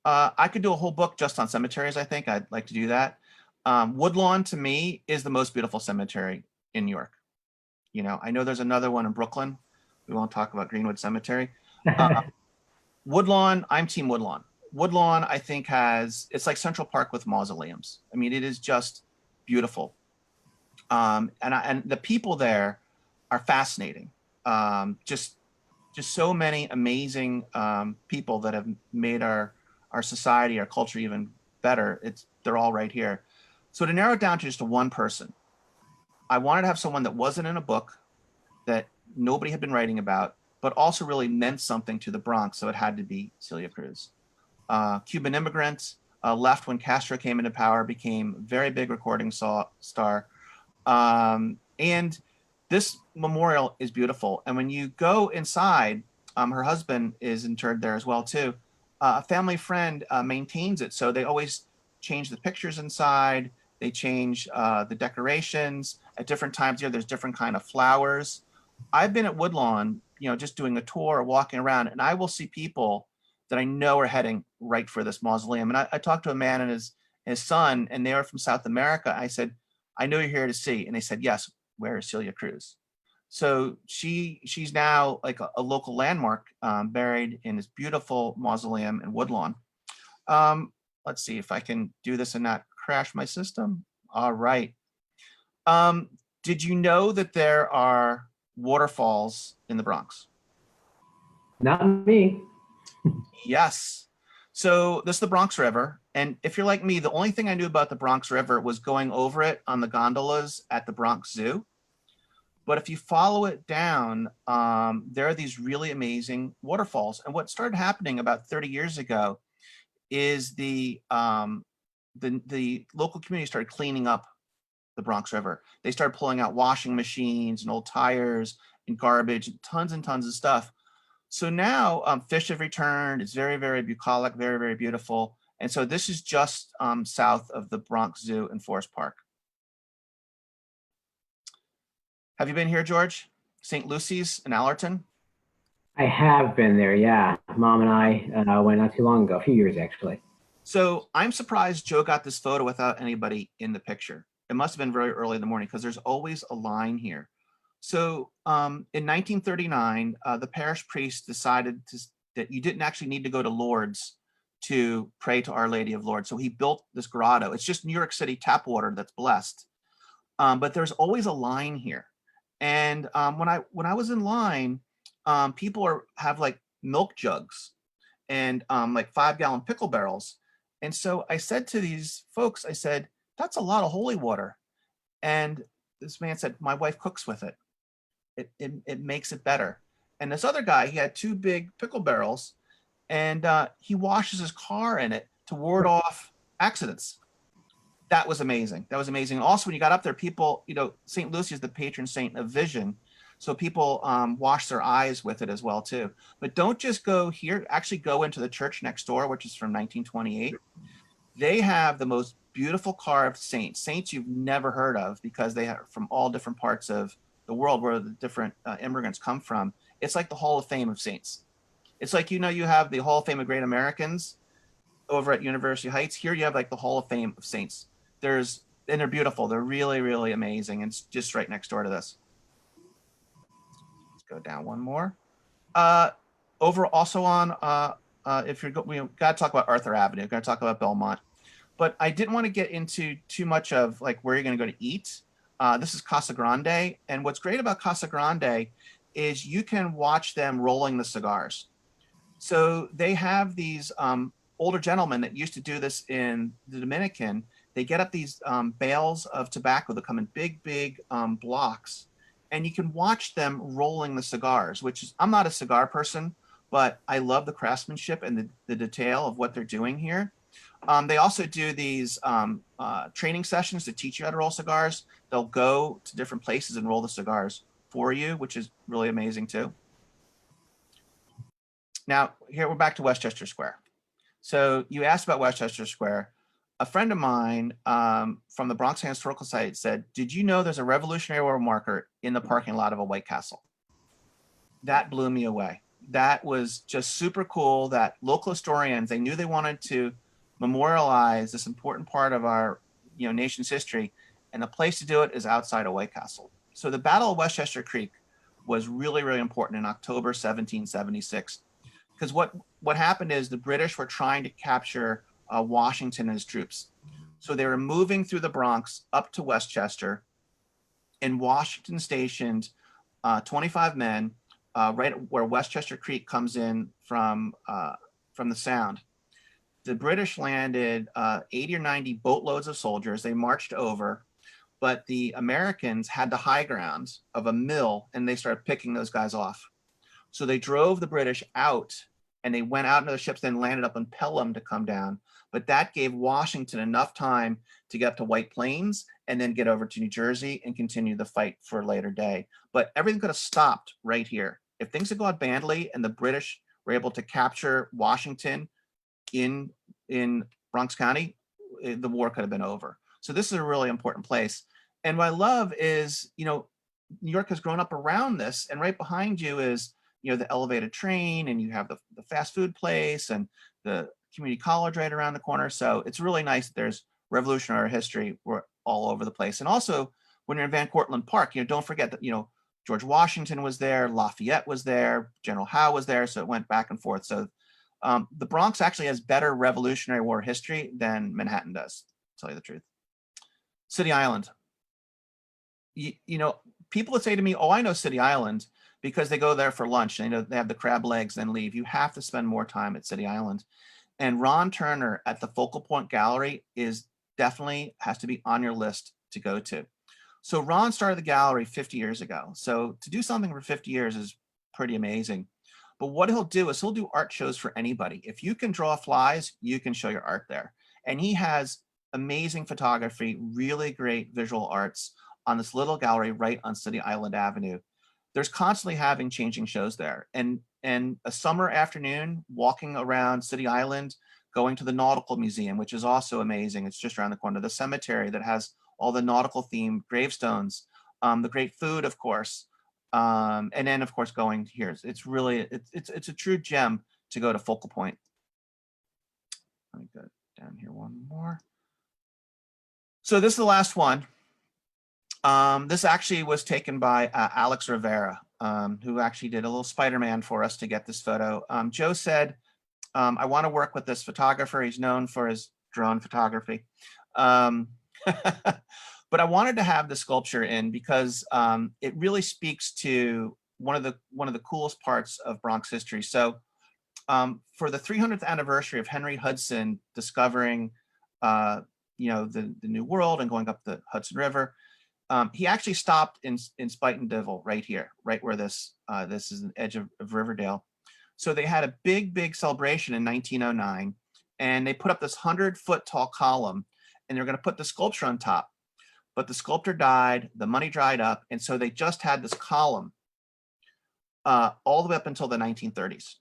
I could do a whole book just on cemeteries. I think I'd like to do that. Woodlawn to me is the most beautiful cemetery in New York. I know there's another one in Brooklyn. We won't talk about Greenwood Cemetery. Woodlawn, I'm team Woodlawn. Woodlawn, I think it's like Central Park with mausoleums. I mean, it is just beautiful. And the people there are fascinating. Just so many amazing people that have made our society, our culture even better. They're all right here. So to narrow it down to just one person, I wanted to have someone that wasn't in a book, that nobody had been writing about, but also really meant something to the Bronx. So it had to be Celia Cruz. Cuban immigrant, left when Castro came into power, became a very big recording star. And this memorial is beautiful. And when you go inside, her husband is interred there as well too. A family friend maintains it. So they always change the pictures inside. They change the decorations at different times. There's different kind of flowers. I've been at Woodlawn, just doing a tour or walking around, and I will see people that I know are heading right for this mausoleum. And I talked to a man and his son, and they were from South America. I said, I know you're here to see. And they said, yes, where is Celia Cruz? So she's now like a local landmark, buried in this beautiful mausoleum in Woodlawn. Let's see if I can do this and not crash my system. All right. Did you know that there are waterfalls in the Bronx? Not me. Yes. So this is the Bronx River. And if you're like me, the only thing I knew about the Bronx River was going over it on the gondolas at the Bronx Zoo. But if you follow it down, there are these really amazing waterfalls. And what started happening about 30 years ago is the local community started cleaning up the Bronx River. They started pulling out washing machines and old tires and garbage, and tons of stuff. So now fish have returned. It's very, very bucolic, very, very beautiful. And so this is just south of the Bronx Zoo and Forest Park. Have you been here, George? St. Lucy's in Allerton? I have been there, yeah. Mom and I went not too long ago, a few years actually. So I'm surprised Joe got this photo without anybody in the picture. It must have been very early in the morning because there's always a line here. So in 1939, the parish priest decided that you didn't actually need to go to Lourdes to pray to Our Lady of Lourdes. So he built this grotto. It's just New York City tap water that's blessed. But there's always a line here. And when I was in line, people have like milk jugs and like 5-gallon pickle barrels. And so I said to these folks, I said, that's a lot of holy water. And this man said, my wife cooks with it. It makes it better. And this other guy, he had 2 big pickle barrels and he washes his car in it to ward off accidents. That was amazing. That was amazing. And also when you got up there, people, St. Lucy is the patron saint of vision. So people wash their eyes with it as well too. But don't just go here, actually go into the church next door, which is from 1928. They have the most beautiful carved saints you've never heard of because they are from all different parts of the world where the different immigrants come from. It's like the Hall of Fame of saints. It's like, you have the Hall of Fame of Great Americans over at University Heights. Here you have like the Hall of Fame of saints. And they're beautiful. They're really, really amazing. And it's just right next door to this. Let's go down one more. Over also on, we got to talk about Arthur Avenue. We're going to talk about Belmont. But I didn't want to get into too much of like where you're going to go to eat. This is Casa Grande. And what's great about Casa Grande is you can watch them rolling the cigars. So they have these older gentlemen that used to do this in the Dominican. They get up these bales of tobacco that come in big, big blocks. And you can watch them rolling the cigars, which is, I'm not a cigar person, but I love the craftsmanship and the detail of what they're doing here. They also do these training sessions to teach you how to roll cigars. They'll go to different places and roll the cigars for you, which is really amazing too. Now, here we're back to Westchester Square. So you asked about Westchester Square. A friend of mine from the Bronx Historical Society said, did you know there's a Revolutionary War marker in the parking lot of a White Castle? That blew me away. That was just super cool that local historians, they knew they wanted to memorialize this important part of our nation's history, and the place to do it is outside of White Castle. So the Battle of Westchester Creek was really, really important in October 1776, because what happened is the British were trying to capture Washington and his troops. So they were moving through the Bronx up to Westchester, and Washington stationed 25 men right where Westchester Creek comes in from the Sound. The British landed 80 or 90 boatloads of soldiers. They marched over, but the Americans had the high ground of a mill, and they started picking those guys off. So they drove the British out, and they went out into the ships, then landed up in Pelham to come down. But that gave Washington enough time to get up to White Plains and then get over to New Jersey and continue the fight for a later day. But everything could have stopped right here. If things had gone badly and the British were able to capture Washington in Bronx County, the war could have been over. So this is a really important place. And what I love is, New York has grown up around this, and right behind you is, the elevated train, and you have the fast food place and the community college right around the corner. So it's really nice that there's Revolutionary history all over the place. And also when you're in Van Cortlandt Park, don't forget that, George Washington was there, Lafayette was there, General Howe was there. So it went back and forth. So the Bronx actually has better Revolutionary War history than Manhattan does, to tell you the truth. City Island. People would say to me, oh, I know City Island, because they go there for lunch. And they have the crab legs, then leave. You have to spend more time at City Island. And Ron Turner at the Focal Point Gallery is definitely has to be on your list to go to. So Ron started the gallery 50 years ago. So to do something for 50 years is pretty amazing. But what he'll do is he'll do art shows for anybody. If you can draw flies, you can show your art there. And he has amazing photography, really great visual arts on this little gallery right on City Island Avenue. There's constantly having changing shows there. And a summer afternoon, walking around City Island, going to the Nautical Museum, which is also amazing. It's just around the corner. The cemetery that has all the nautical themed gravestones, the great food, of course. And then of course going here. It's really, it's a true gem to go to Focal Point. Let me go down here one more. So this is the last one. This actually was taken by Alex Rivera, who actually did a little Spider-Man for us to get this photo. Joe said, I want to work with this photographer. He's known for his drone photography. But I wanted to have the sculpture in because it really speaks to one of the coolest parts of Bronx history. So for the 300th anniversary of Henry Hudson discovering the New World and going up the Hudson River, he actually stopped in Spuyten Duyvil right here, right where this is the edge of Riverdale. So they had a big celebration in 1909, and they put up this 100-foot tall column, and they're going to put the sculpture on top. But the sculptor died, the money dried up, and so they just had this column all the way up until the 1930s.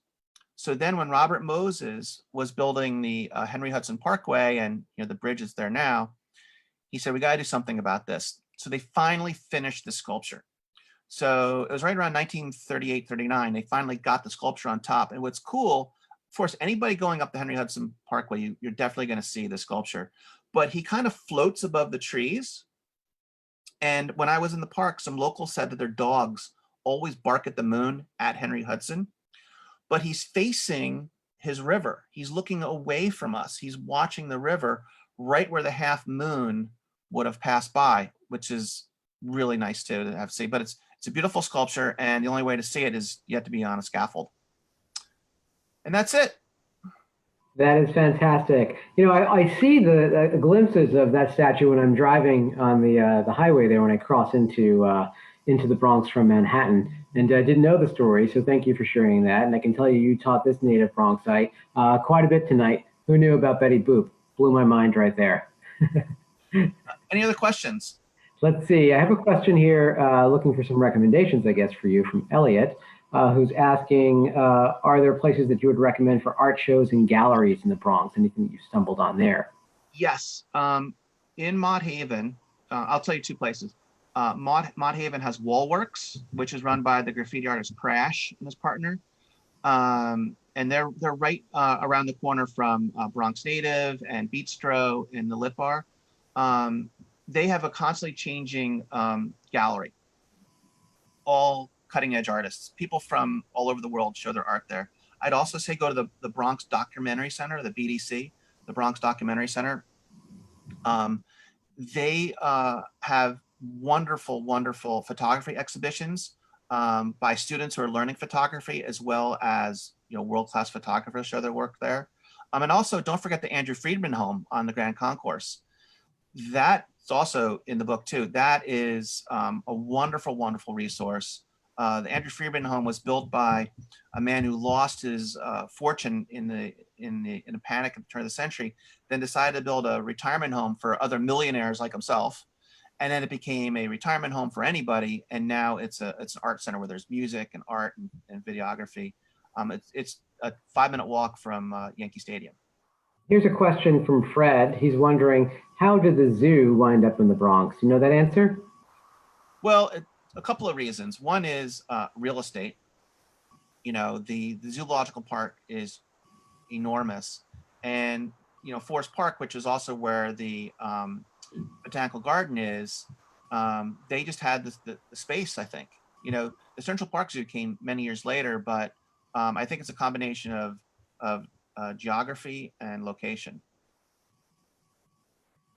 So then when Robert Moses was building the Henry Hudson Parkway, and the bridge is there now, he said, we got to do something about this. So they finally finished the sculpture. So it was right around 1938, 39, they finally got the sculpture on top. And what's cool, of course, anybody going up the Henry Hudson Parkway, you're definitely going to see the sculpture. But he kind of floats above the trees. And when I was in the park, some locals said that their dogs always bark at the moon at Henry Hudson. But he's facing his river. He's looking away from us. He's watching the river right where the half moon would have passed by, which is really nice to have to see. But it's a beautiful sculpture, and the only way to see it is you have to be on a scaffold. And that's it. That is fantastic. I see the glimpses of that statue when I'm driving on the highway there when I cross into the Bronx from Manhattan. And I didn't know the story, so thank you for sharing that. And I can tell you taught this native Bronxite quite a bit tonight. Who knew about Betty Boop? Blew my mind right there. Any other questions? Let's see. I have a question here looking for some recommendations, I guess, for you from Elliot, who's asking, are there places that you would recommend for art shows and galleries in the Bronx? Anything you stumbled on there? Yes. In Mott Haven, I'll tell you two places. Mott Haven has Wallworks, which is run by the graffiti artist Crash and his partner. And they're right around the corner from Bronx Native and Bitstro and the Lit Bar. They have a constantly changing gallery, all cutting edge artists. People from all over the world show their art there. I'd also say go to the Bronx Documentary Center, the BDC, the Bronx Documentary Center. They have wonderful photography exhibitions by students who are learning photography, as well as world-class photographers show their work there. And also don't forget the Andrew Friedman home on the Grand Concourse. That's also in the book too. That is a wonderful resource. The Andrew Friedman home was built by a man who lost his fortune in a panic at the turn of the century, then decided to build a retirement home for other millionaires like himself. And then it became a retirement home for anybody. And now it's an art center where there's music and art and videography. It's a 5-minute walk from Yankee Stadium. Here's a question from Fred. He's wondering, how did the zoo wind up in the Bronx? You know that answer? Well, a couple of reasons. One is real estate. The zoological park is enormous. And, Forest Park, which is also where the botanical garden is, they just had the space, I think. The Central Park Zoo came many years later, but I think it's a combination of geography and location.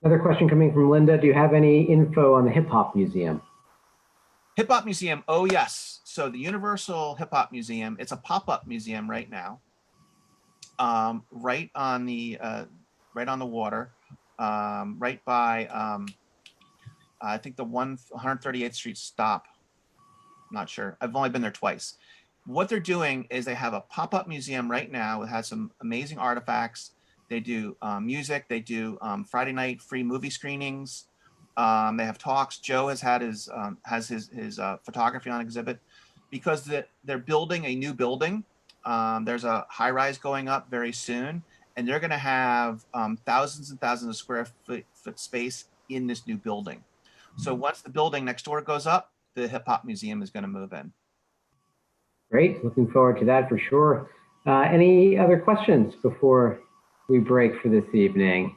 Another question coming from Linda. Do you have any info on the Hip Hop Museum? Hip Hop Museum, oh yes. So the Universal Hip Hop Museum, it's a pop-up museum right now, right on the water, right by I think the 138th Street stop. Not sure. I've only been there twice. What they're doing is they have a pop-up museum right now. It has some amazing artifacts. They do music. They do Friday night free movie screenings. They have talks. Joe has had his photography on exhibit because they're building a new building. There's a high rise going up very soon, and they're going to have thousands and thousands of square foot space in this new building. So once the building next door goes up, the hip hop museum is going to move in. Great. Looking forward to that for sure. Any other questions before we break for this evening?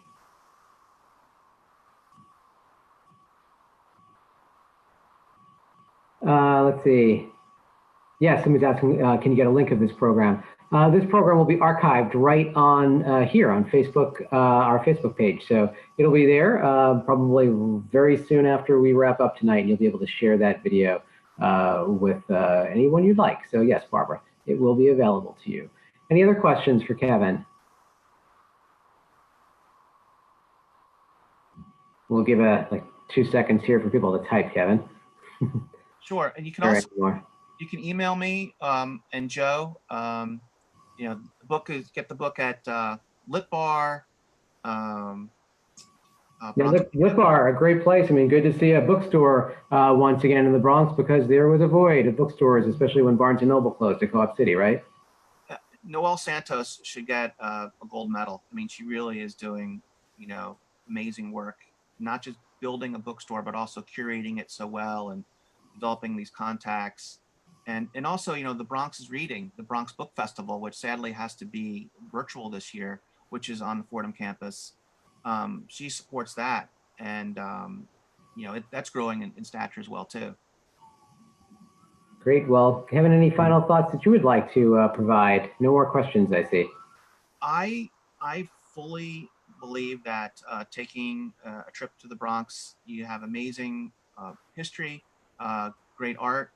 Let's see. Yeah, somebody's asking, can you get a link of this program? This program will be archived right on here on Facebook, our Facebook page. So it'll be there probably very soon after we wrap up tonight. And you'll be able to share that video with anyone you'd like. So yes, Barbara, it will be available to you. Any other questions for Kevin? We'll give like 2 seconds here for people to type, Kevin. Sure, and you can also you can email me and Joe. You know, the book is get the book at Lit Bar. Yeah, Lit Bar, a great place. I mean, good to see a bookstore once again in the Bronx because there was a void of bookstores, especially when Barnes & Noble closed at Co-op City, right? Noelle Santos should get a gold medal. I mean, she really is doing, you know, amazing work, not just building a bookstore, but also curating it so well and developing these contacts. And also, you know, the Bronx is reading, the Bronx Book Festival, which sadly has to be virtual this year, which is on the Fordham campus. She supports that, and you know, that's growing in stature as well too. Great. Well, Kevin, any final thoughts that you would like to provide? No more questions, I see. I fully believe that taking a trip to the Bronx, you have amazing history, great art.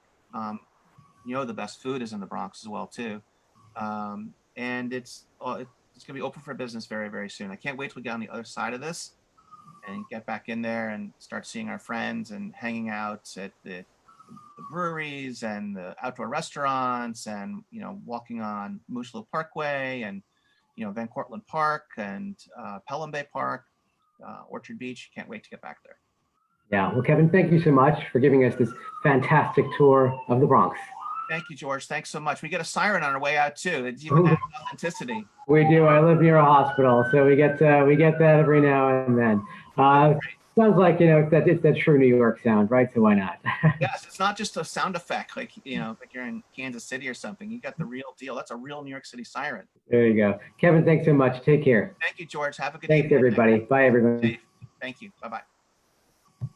You know, the best food is in the Bronx as well too, and it's going to be open for business very, very soon. I can't wait till we get on the other side of this and get back in there and start seeing our friends and hanging out at the breweries and the outdoor restaurants, and you know, walking on Mooseloo Parkway and you know, Van Cortlandt Park and Pelham Bay Park, Orchard Beach. Can't wait to get back there. Yeah. Well, Kevin, thank you so much for giving us this fantastic tour of the Bronx. Thank you, George. Thanks so much. We get a siren on our way out too. It's even that authenticity. We do. I live near a hospital, so we get that every now and then. Sounds like, you know, it's that true New York sound, right? So why not? Yes, it's not just a sound effect, like, you know, like you're in Kansas City or something. You got the real deal. That's a real New York City siren. There you go. Kevin, thanks so much. Take care. Thank you, George. Have a good Thanks, evening. everybody. Bye, everyone. Thank you. Bye-bye.